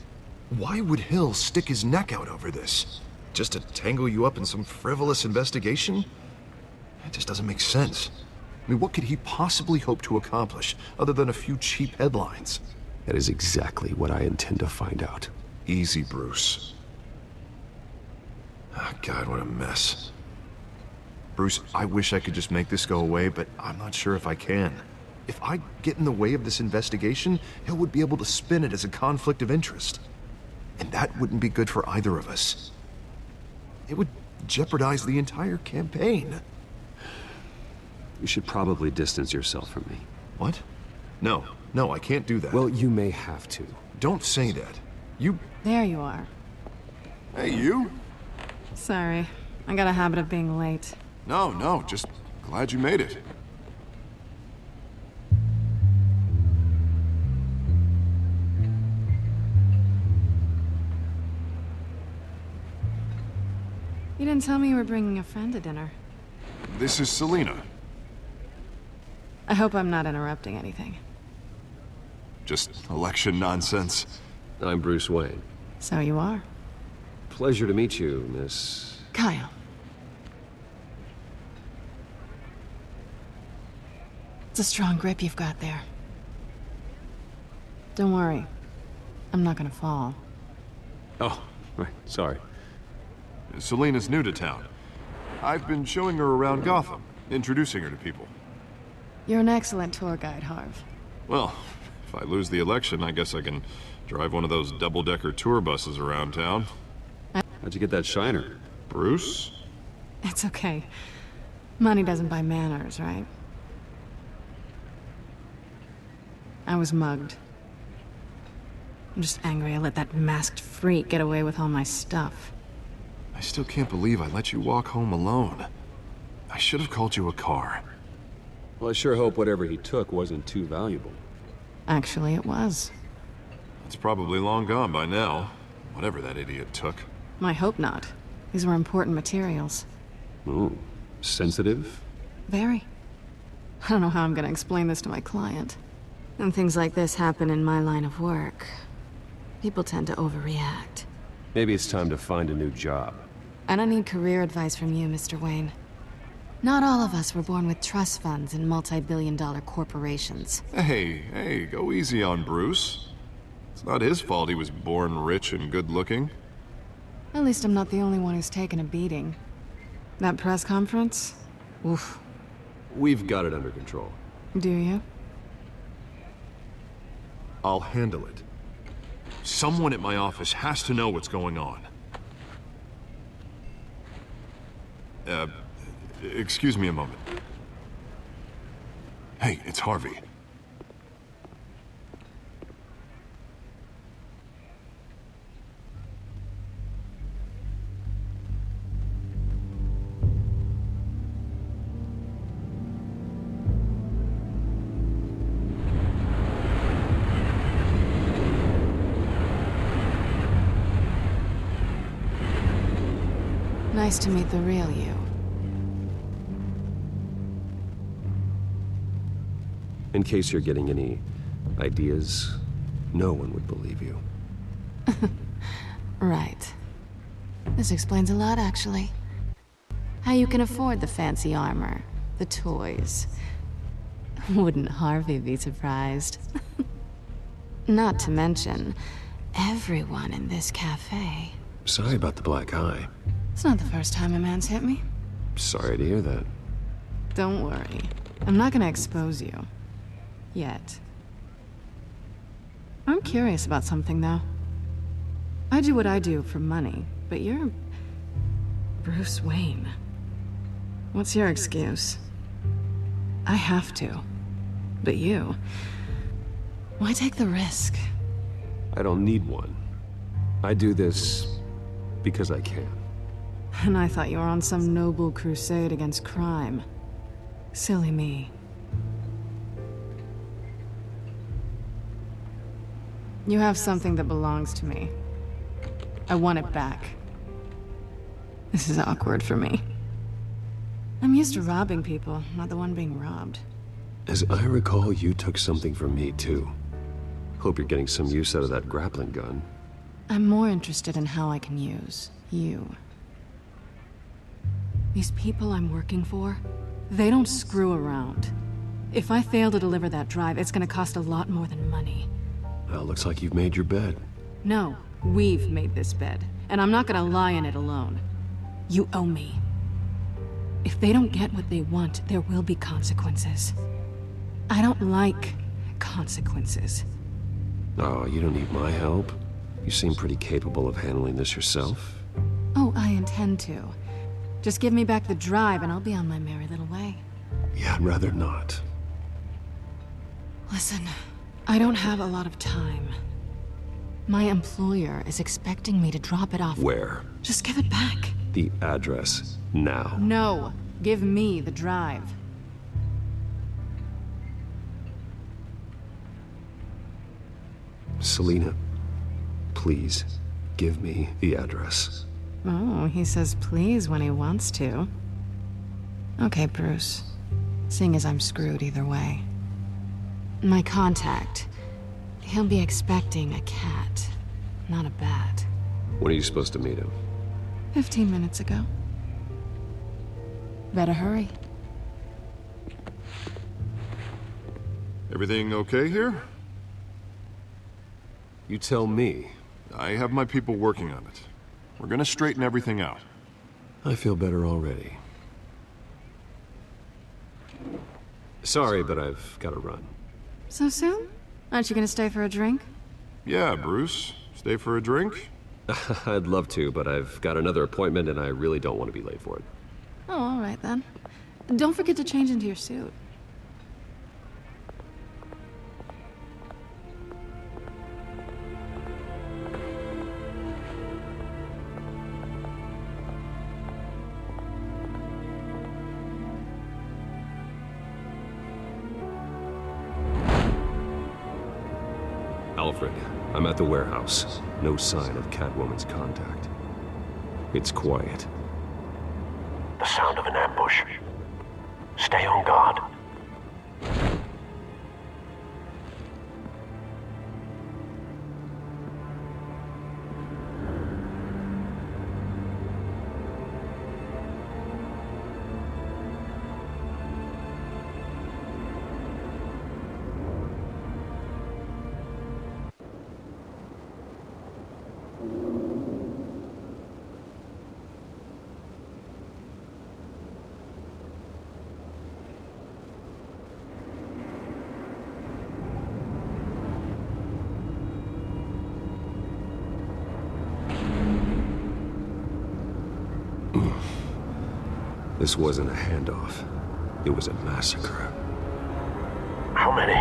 Why would Hill stick his neck out over this? Just to tangle you up in some frivolous investigation? It just doesn't make sense. I mean, what could he possibly hope to accomplish other than a few cheap headlines? That is exactly what I intend to find out. Easy, Bruce. Oh, God, what a mess. Bruce, I wish I could just make this go away, but I'm not sure if I can. If I get in the way of this investigation, Hill would be able to spin it as a conflict of interest. And that wouldn't be good for either of us. It would jeopardize the entire campaign. You should probably distance yourself from me. What? No, I can't do that. Well, you may have to. Don't say that. You... There you are. Hey, you? Sorry. I got a habit of being late. No, just glad you made it. You didn't tell me you were bringing a friend to dinner. This is Selina. I hope I'm not interrupting anything. Just election nonsense. I'm Bruce Wayne. So you are. Pleasure to meet you, Miss... Kyle. It's a strong grip you've got there. Don't worry. I'm not gonna fall. Oh, right, sorry. Selina's new to town. I've been showing her around Gotham, introducing her to people. You're an excellent tour guide, Harv. Well, if I lose the election, I guess I can drive one of those double-decker tour buses around town. How'd you get that shiner? Bruce? It's okay. Money doesn't buy manners, right? I was mugged. I'm just angry I let that masked freak get away with all my stuff. I still can't believe I let you walk home alone. I should have called you a car. Well, I sure hope whatever he took wasn't too valuable. Actually, it was. It's probably long gone by now, whatever that idiot took. I hope not. These were important materials. Ooh, sensitive? Very. I don't know how I'm gonna explain this to my client. When things like this happen in my line of work, people tend to overreact. Maybe it's time to find a new job. I don't need career advice from you, Mr. Wayne. Not all of us were born with trust funds and multi-billion-dollar corporations. Hey, go easy on Bruce. It's not his fault he was born rich and good-looking. At least I'm not the only one who's taken a beating. That press conference? Oof. We've got it under control. Do you? I'll handle it. Someone at my office has to know what's going on. Excuse me a moment. Hey, it's Harvey. Nice to meet the real you. In case you're getting any ideas, no one would believe you. Right. This explains a lot, actually. How you can afford the fancy armor, the toys. Wouldn't Harvey be surprised? Not to mention, everyone in this cafe. Sorry about the black eye. It's not the first time a man's hit me. Sorry to hear that. Don't worry. I'm not gonna expose you. Yet. I'm curious about something, though. I do what I do for money, but you're... Bruce Wayne. What's your excuse? I have to. But you... Why take the risk? I don't need one. I do this because I can. And I thought you were on some noble crusade against crime. Silly me. You have something that belongs to me. I want it back. This is awkward for me. I'm used to robbing people, not the one being robbed. As I recall, you took something from me, too. Hope you're getting some use out of that grappling gun. I'm more interested in how I can use you. These people I'm working for, they don't screw around. If I fail to deliver that drive, it's gonna cost a lot more than money. Well, looks like you've made your bed. No, we've made this bed, and I'm not gonna lie in it alone. You owe me. If they don't get what they want, there will be consequences. I don't like consequences. Oh, you don't need my help. You seem pretty capable of handling this yourself. Oh, I intend to. Just give me back the drive and I'll be on my merry little way. Yeah, I'd rather not. Listen, I don't have a lot of time. My employer is expecting me to drop it off. Where? Just give it back. The address, now. No, give me the drive. Selina, please, give me the address. Oh, he says please when he wants to. Okay, Bruce. Seeing as I'm screwed either way. My contact. He'll be expecting a cat, not a bat. When are you supposed to meet him? 15 minutes ago. Better hurry. Everything okay here? You tell me. I have my people working on it. We're gonna straighten everything out. I feel better already. Sorry, but I've got to run. So soon? Aren't you gonna stay for a drink? Yeah, Bruce. Stay for a drink? I'd love to, but I've got another appointment and I really don't want to be late for it. Oh, all right then. Don't forget to change into your suit. Alfred, I'm at the warehouse. No sign of Catwoman's contact. It's quiet. The sound of an ambush. Stay on guard. This wasn't a handoff. It was a massacre. How many?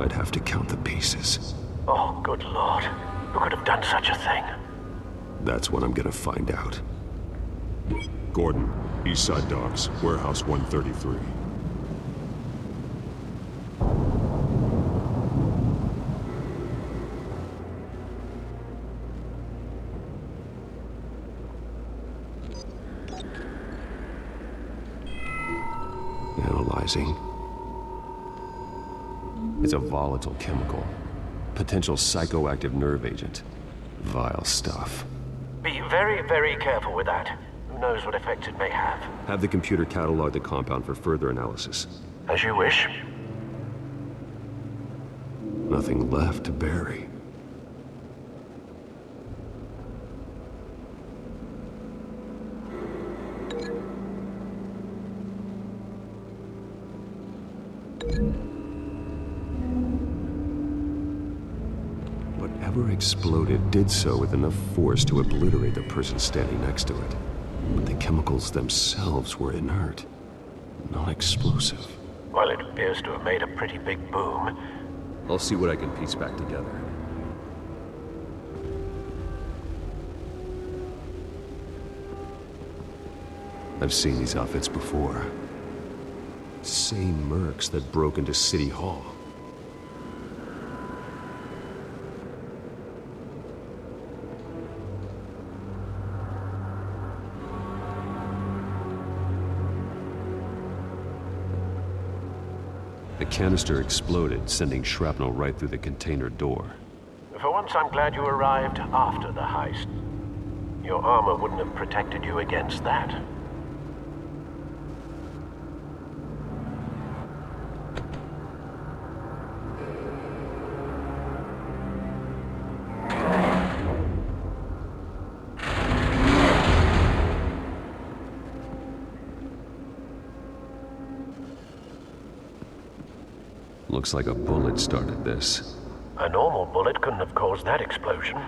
I'd have to count the pieces. Oh, good lord. Who could have done such a thing? That's what I'm gonna find out. Gordon, Eastside Docks, Warehouse 133. Analyzing. It's a volatile chemical. Potential psychoactive nerve agent. Vile stuff. Be very, very careful with that. Who knows what effects it may have. Have the computer catalog the compound for further analysis. As you wish. Nothing left to bury. Whatever exploded did so with enough force to obliterate the person standing next to it. But the chemicals themselves were inert, non-explosive. Well, it appears to have made a pretty big boom. I'll see what I can piece back together. I've seen these outfits before. Same mercs that broke into City Hall. The canister exploded, sending shrapnel right through the container door. For once, I'm glad you arrived after the heist. Your armor wouldn't have protected you against that. Looks like a bullet started this. A normal bullet couldn't have caused that explosion.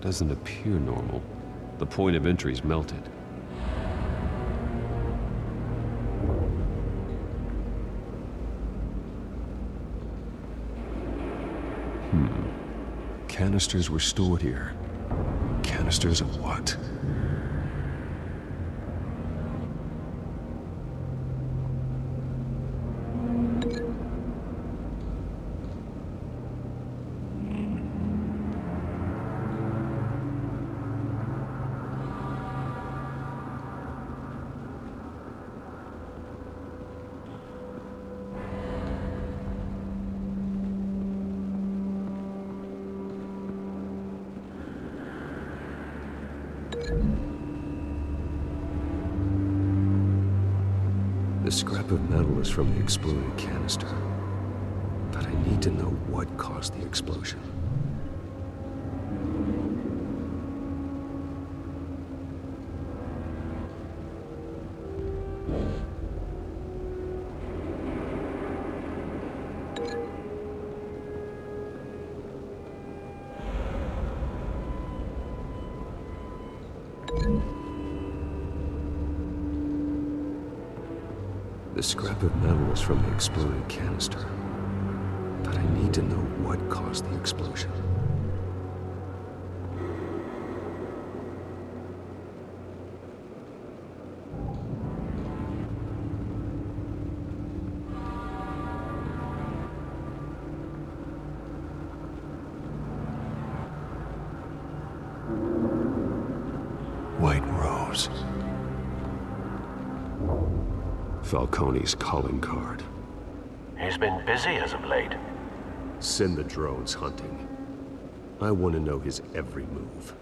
Doesn't appear normal. The point of entry's melted. Canisters were stored here. Canisters of what? The scrap of metal is from the exploded canister. But I need to know what caused the explosion. The scrap of metal is from the exploded canister. But I need to know what caused the explosion. White Rose. Falcone's calling card. He's been busy as of late. Send the drones hunting. I want to know his every move.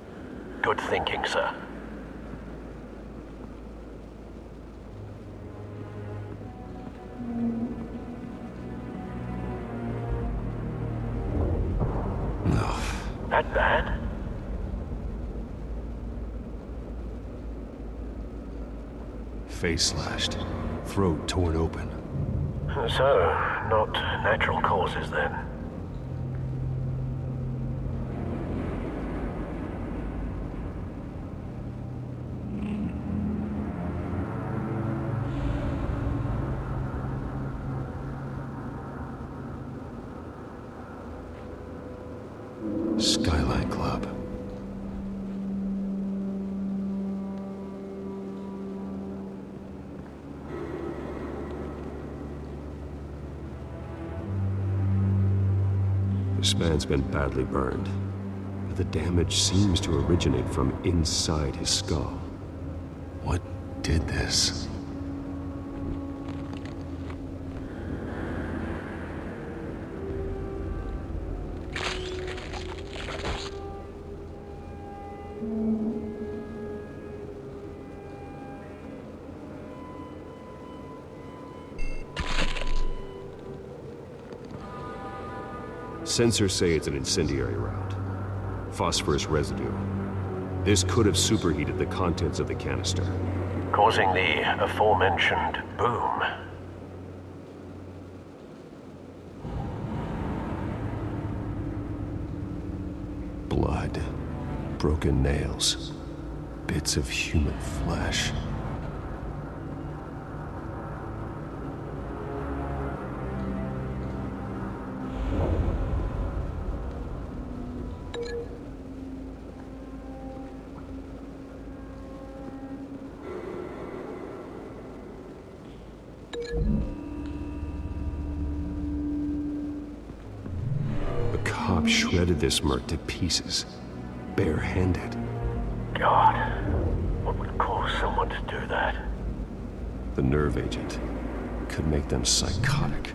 Good thinking, sir. No. That bad? Face slashed. Throat torn open. So, not natural causes then. Skyline Club. This man's been badly burned, but the damage seems to originate from inside his skull. What did this? Sensors say it's an incendiary round. Phosphorus residue. This could have superheated the contents of the canister, Causing the aforementioned boom. Blood. Broken nails. Bits of human flesh. A cop shredded this merc to pieces, bare-handed. God, what would cause someone to do that? The nerve agent could make them psychotic.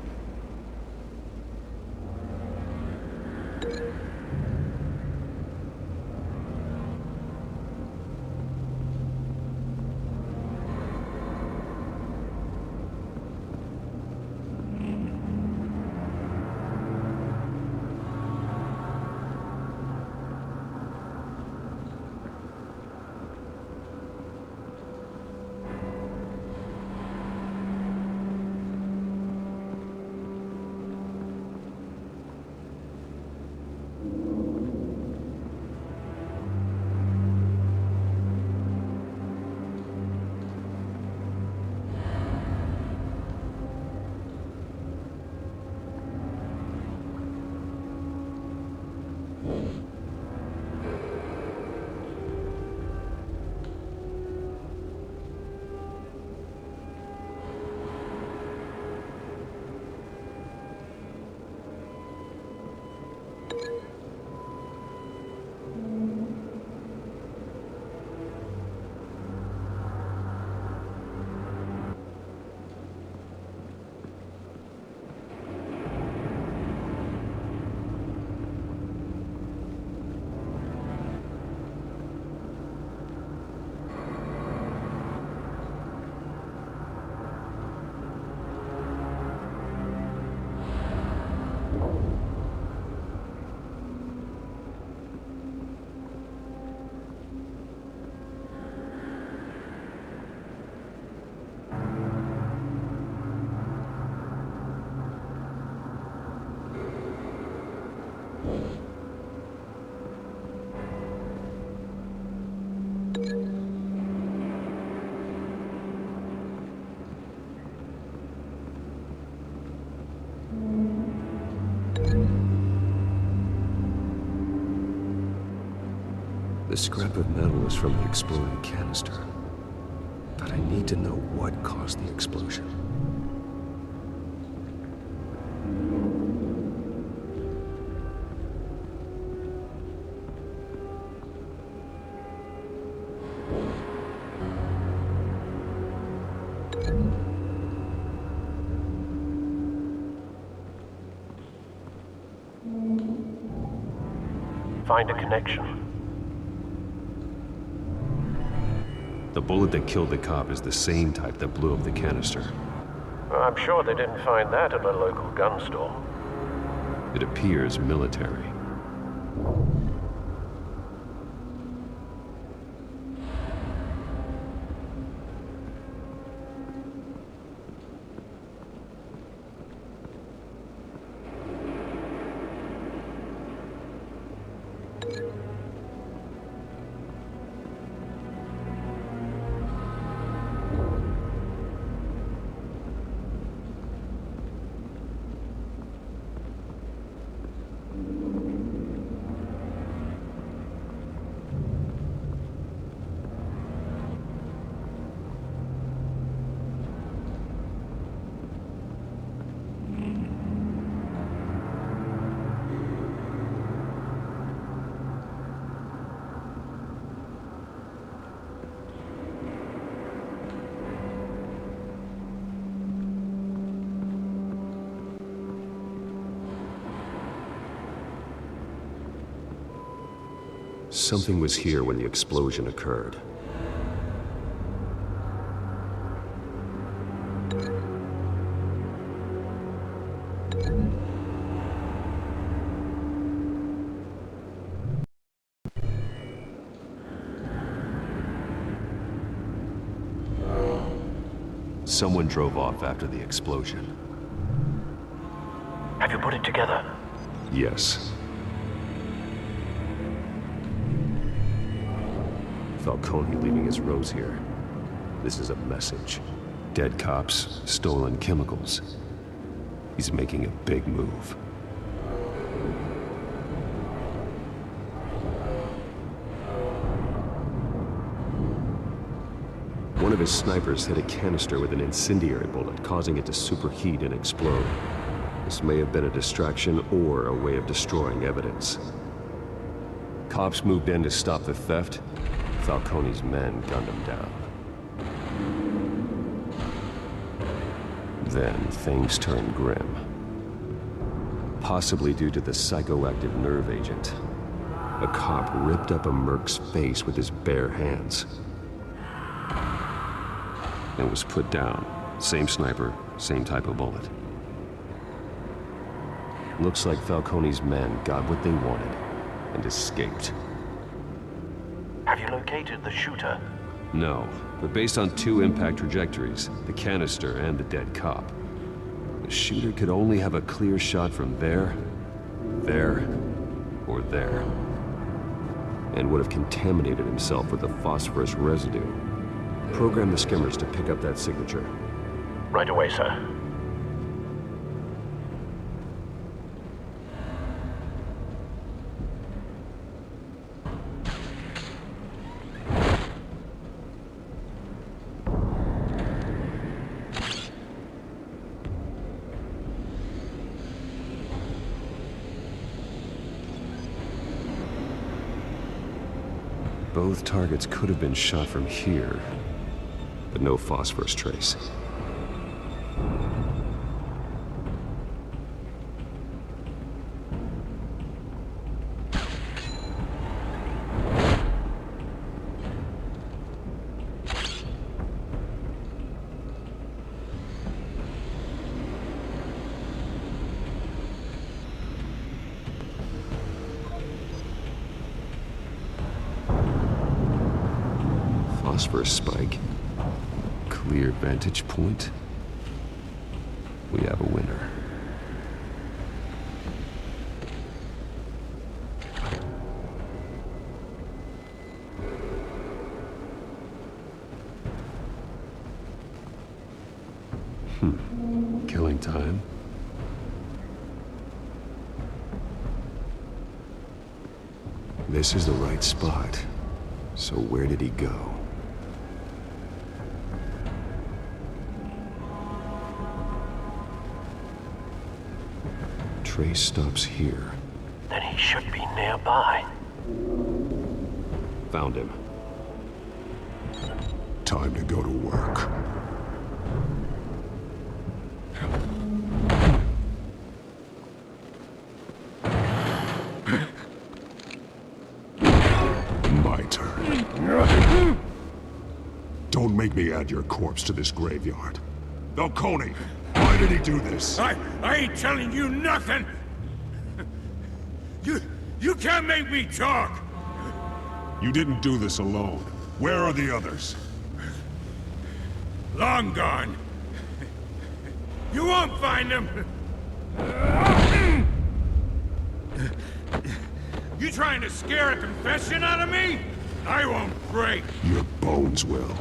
The scrap of metal is from the exploding canister. But I need to know what caused the explosion. Find a connection. The bullet that killed the cop is the same type that blew up the canister. I'm sure they didn't find that at a local gun store. It appears military. Something was here when the explosion occurred. Someone drove off after the explosion. Have you put it together? Yes. Falcone leaving his rose here. This is a message. Dead cops, stolen chemicals. He's making a big move. One of his snipers hit a canister with an incendiary bullet, causing it to superheat and explode. This may have been a distraction or a way of destroying evidence. Cops moved in to stop the theft. Falcone's men gunned him down. Then things turned grim. Possibly due to the psychoactive nerve agent. A cop ripped up a merc's face with his bare hands. And was put down. Same sniper, same type of bullet. Looks like Falcone's men got what they wanted and escaped. Have you located the shooter? No, but based on two impact trajectories, the canister and the dead cop, the shooter could only have a clear shot from there, or there, and would have contaminated himself with the phosphorus residue. Program the skimmers to pick up that signature. Right away, sir. Both targets could have been shot from here, but no phosphorus trace. Phosphorus spike. Clear vantage point. We have a winner. Killing time. This is the right spot. So where did he go? Trace stops here. Then he should be nearby. Found him. Time to go to work. My turn. Don't make me add your corpse to this graveyard. Falcone, why did he do this? I ain't telling you nothing! You can't make me talk! You didn't do this alone. Where are the others? Long gone. You won't find them! You trying to scare a confession out of me? I won't break! Your bones will.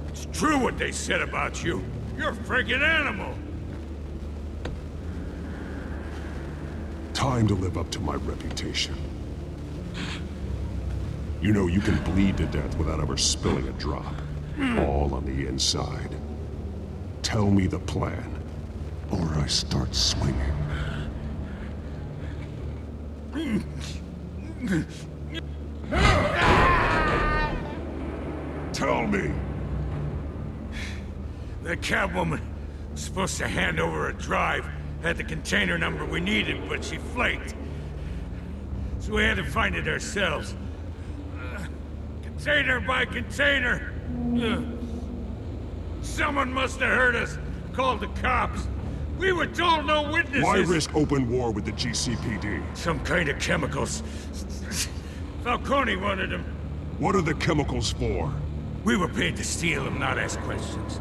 It's true what they said about you. You're a friggin' animal. Time to live up to my reputation. You know, you can bleed to death without ever spilling a drop. All on the inside. Tell me the plan, or I start swinging. Tell me! The cabwoman was supposed to hand over a drive, had the container number we needed, but she flaked. So we had to find it ourselves. Container by container. Someone must have heard us, called the cops. We were told no witnesses. Why risk open war with the GCPD? Some kind of chemicals. Falcone wanted them. What are the chemicals for? We were paid to steal them, not ask questions.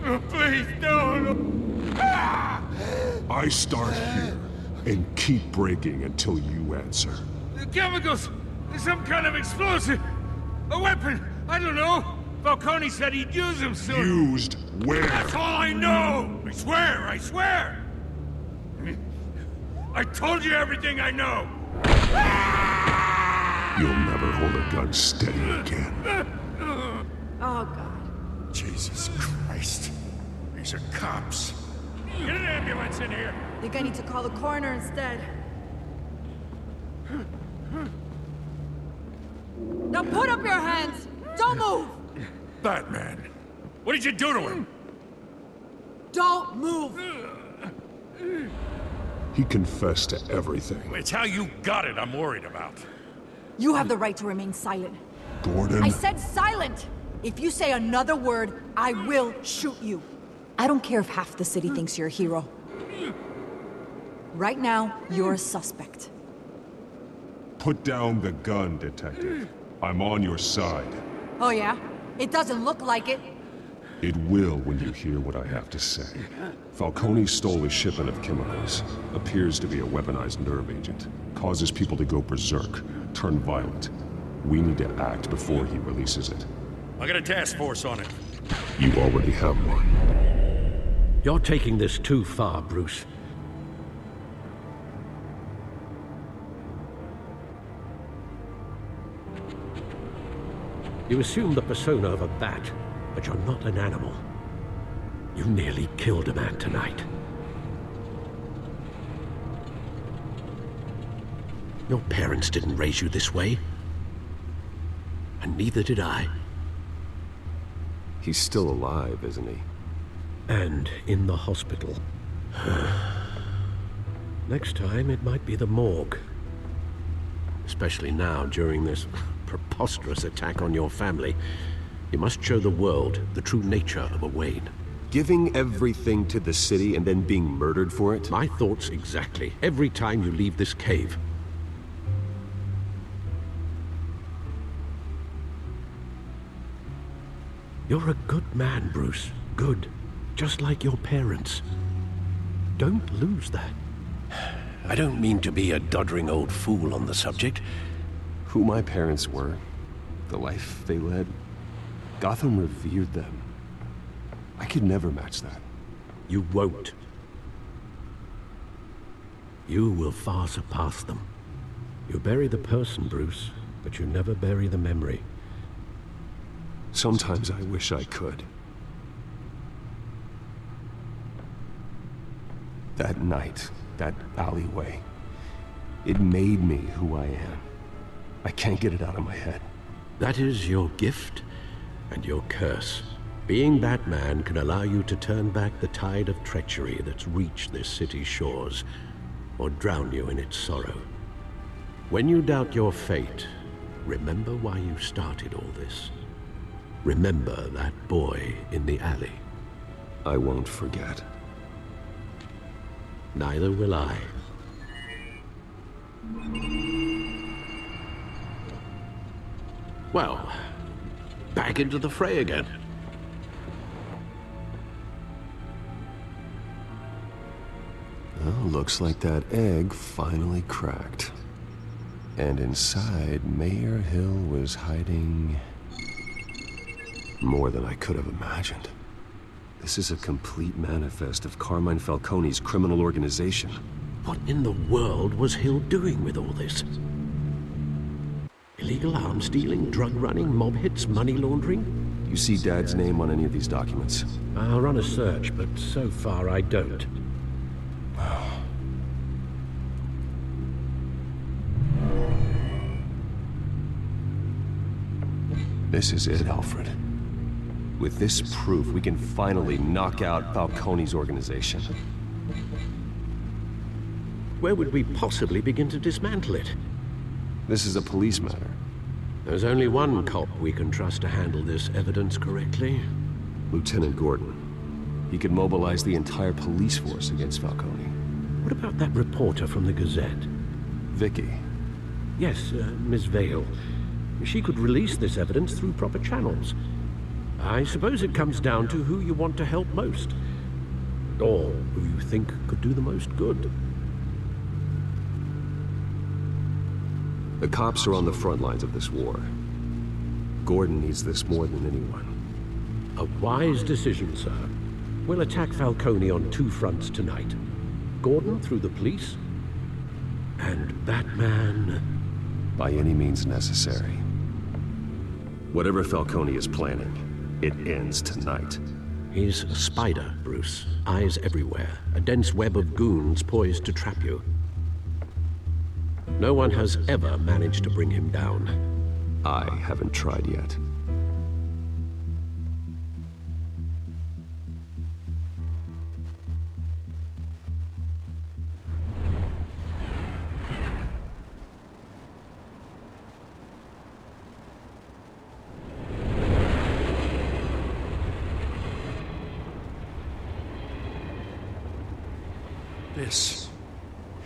Oh, please, don't! I start here and keep breaking until you answer. The chemicals! Some kind of explosive! A weapon! I don't know! Falcone said he'd use them soon! Used where? That's all I know! I swear, I swear! I told you everything I know! You'll never hold a gun steady again. Oh, God. Jesus Christ. These are cops. Get an ambulance in here! Think I need to call the coroner instead. Now put up your hands! Don't move! Batman, what did you do to him? Don't move! He confessed to everything. It's how you got it I'm worried about. You have the right to remain silent. Gordon? I said silent! If you say another word, I will shoot you. I don't care if half the city thinks you're a hero. Right now, you're a suspect. Put down the gun, Detective. I'm on your side. Oh yeah? It doesn't look like it. It will when you hear what I have to say. Falcone stole a shipment of chemicals. Appears to be a weaponized nerve agent. Causes people to go berserk, turn violent. We need to act before he releases it. I got a task force on it. You already have one. You're taking this too far, Bruce. You assume the persona of a bat, but you're not an animal. You nearly killed a man tonight. Your parents didn't raise you this way. And neither did I. He's still alive, isn't he? And in the hospital. Next time, it might be the morgue. Especially now, during this preposterous attack on your family. You must show the world the true nature of a Wayne. Giving everything to the city and then being murdered for it? My thoughts exactly. Every time you leave this cave. You're a good man, Bruce. Good. Just like your parents. Don't lose that. I don't mean to be a doddering old fool on the subject. Who my parents were, the life they led, Gotham revered them. I could never match that. You won't. You will far surpass them. You bury the person, Bruce, but you never bury the memory. Sometimes I wish I could. That night, that alleyway, it made me who I am. I can't get it out of my head. That is your gift and your curse. Being Batman can allow you to turn back the tide of treachery that's reached this city's shores, or drown you in its sorrow. When you doubt your fate, remember why you started all this. Remember that boy in the alley. I won't forget. Neither will I. Well, back into the fray again. Well, looks like that egg finally cracked. And inside, Mayor Hill was hiding more than I could have imagined. This is a complete manifest of Carmine Falcone's criminal organization. What in the world was Hill doing with all this? Illegal arms dealing, drug running, mob hits, money laundering? You see Dad's name on any of these documents? I'll run a search, but so far I don't. This is it, Alfred. With this proof, we can finally knock out Falcone's organization. Where would we possibly begin to dismantle it? This is a police matter. There's only one cop we can trust to handle this evidence correctly. Lieutenant Gordon. He could mobilize the entire police force against Falcone. What about that reporter from the Gazette? Vicky. Yes, Miss Vale. She could release this evidence through proper channels. I suppose it comes down to who you want to help most. Or who you think could do the most good. The cops are on the front lines of this war. Gordon needs this more than anyone. A wise decision, sir. We'll attack Falcone on two fronts tonight. Gordon through the police, and Batman... by any means necessary. Whatever Falcone is planning, it ends tonight. He's a spider, Bruce. Eyes everywhere. A dense web of goons poised to trap you. No one has ever managed to bring him down. I haven't tried yet.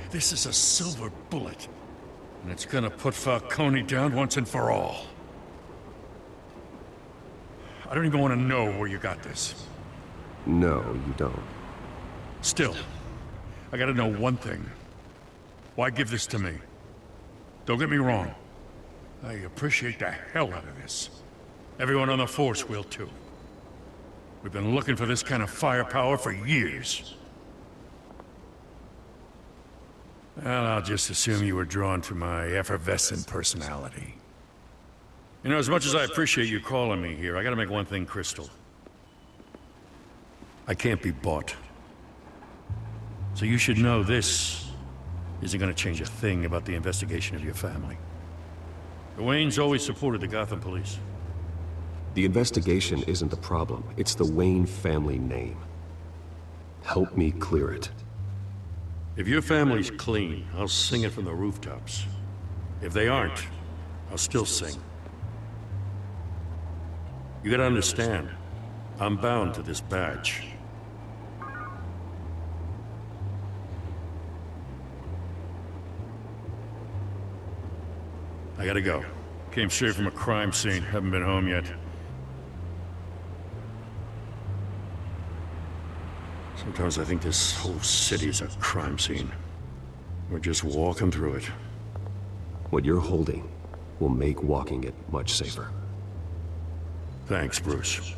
This is a silver bullet. And it's gonna put Falcone down once and for all. I don't even want to know where you got this. No, you don't. Still, I gotta know one thing. Why give this to me? Don't get me wrong. I appreciate the hell out of this. Everyone on the force will too. We've been looking for this kind of firepower for years. Well, I'll just assume you were drawn to my effervescent personality. You know, as much as I appreciate you calling me here, I gotta make one thing crystal. I can't be bought. So you should know this isn't gonna change a thing about the investigation of your family. The Waynes always supported the Gotham police. The investigation isn't the problem. It's the Wayne family name. Help me clear it. If your family's clean, I'll sing it from the rooftops. If they aren't, I'll still sing. You gotta understand, I'm bound to this badge. I gotta go. Came straight from a crime scene, haven't been home yet. Sometimes I think this whole city's a crime scene. We're just walking through it. What you're holding will make walking it much safer. Thanks, Bruce.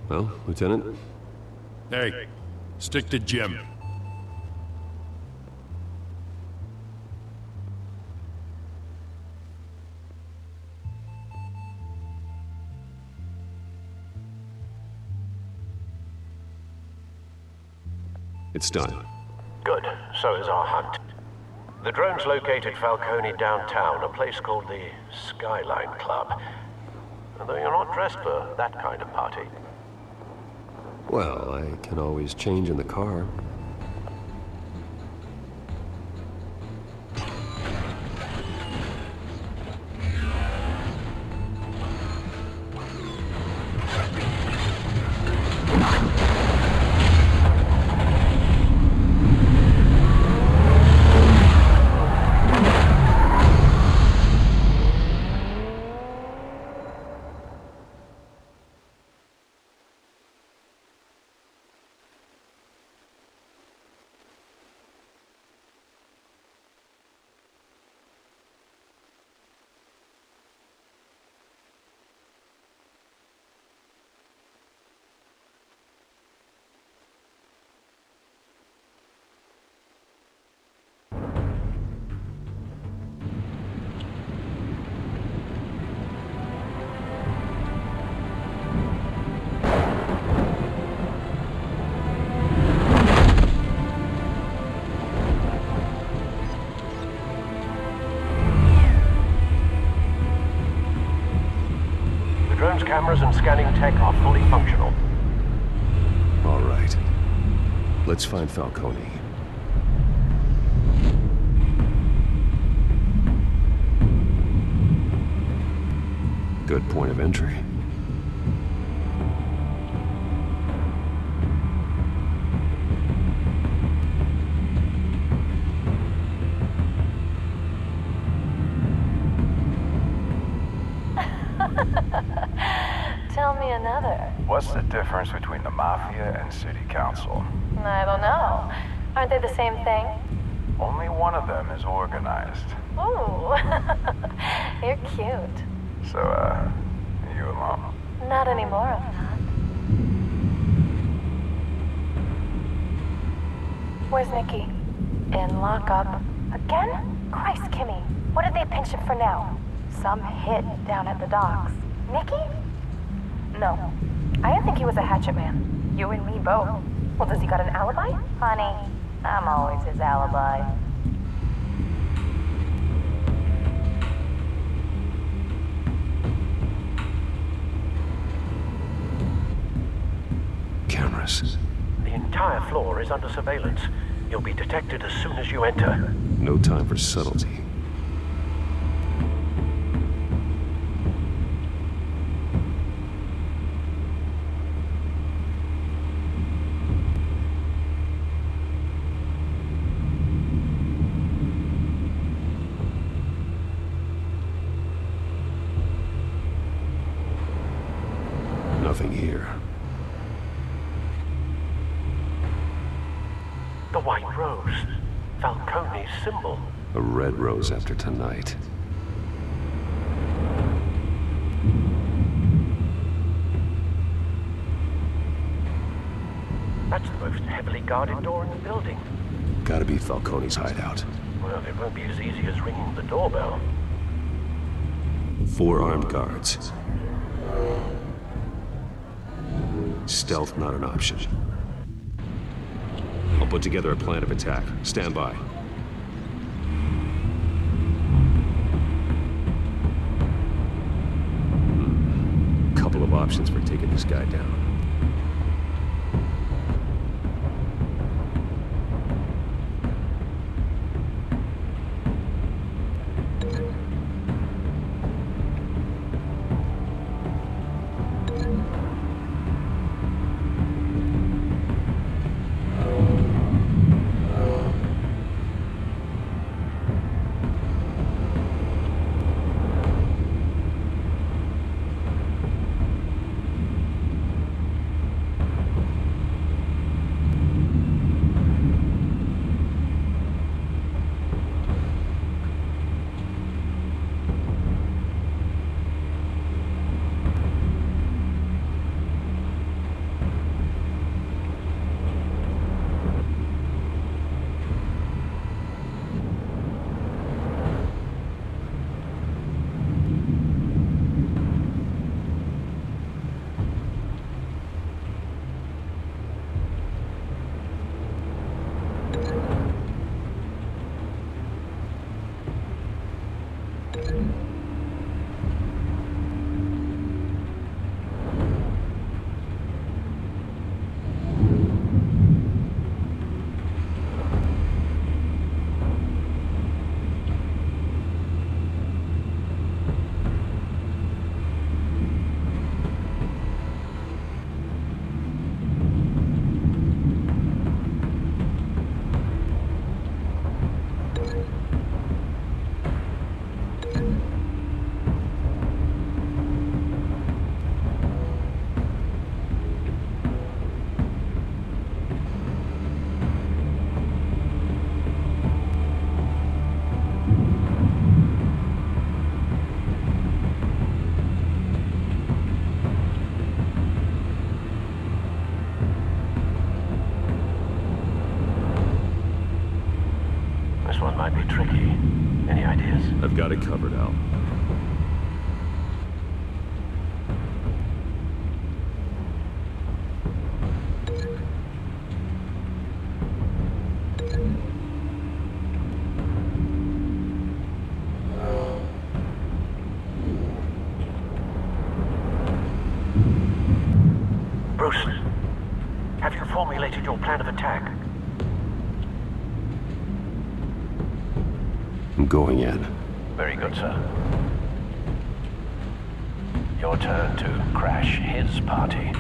Well, Lieutenant? Hey, stick to Jim. It's done. Good. So is our hunt. The drones located Falcone downtown, a place called the Skyline Club. Although you're not dressed for that kind of party. Well, I can always change in the car. Cameras and scanning tech are fully functional. All right. Let's find Falcone. Good point of entry. Tell me another. What's the difference between the Mafia and City Council? I don't know. Aren't they the same thing? Only one of them is organized. Ooh. You're cute. So, you alone? Not anymore of that. Where's Nikki? In lockup. Again? Christ, Kimmy. What did they pinch him for now? Some hit down at the docks. Nikki? No. I didn't think he was a hatchet man. You and me both. Well, does he got an alibi? Honey, I'm always his alibi. Cameras. The entire floor is under surveillance. You'll be detected as soon as you enter. No time for subtlety. Nothing here. The white rose. Falcone's symbol. A red rose after tonight. That's the most heavily guarded door in the building. Gotta be Falcone's hideout. Well, it won't be as easy as ringing the doorbell. 4 armed guards. Stealth not an option. I'll put together a plan of attack. Stand by. Couple of options for taking this guy down. Might be tricky. Any ideas? I've got it covered, Al. Bruce, have you formulated your plan of attack? I'm going in. Very good, sir. Your turn to crash his party.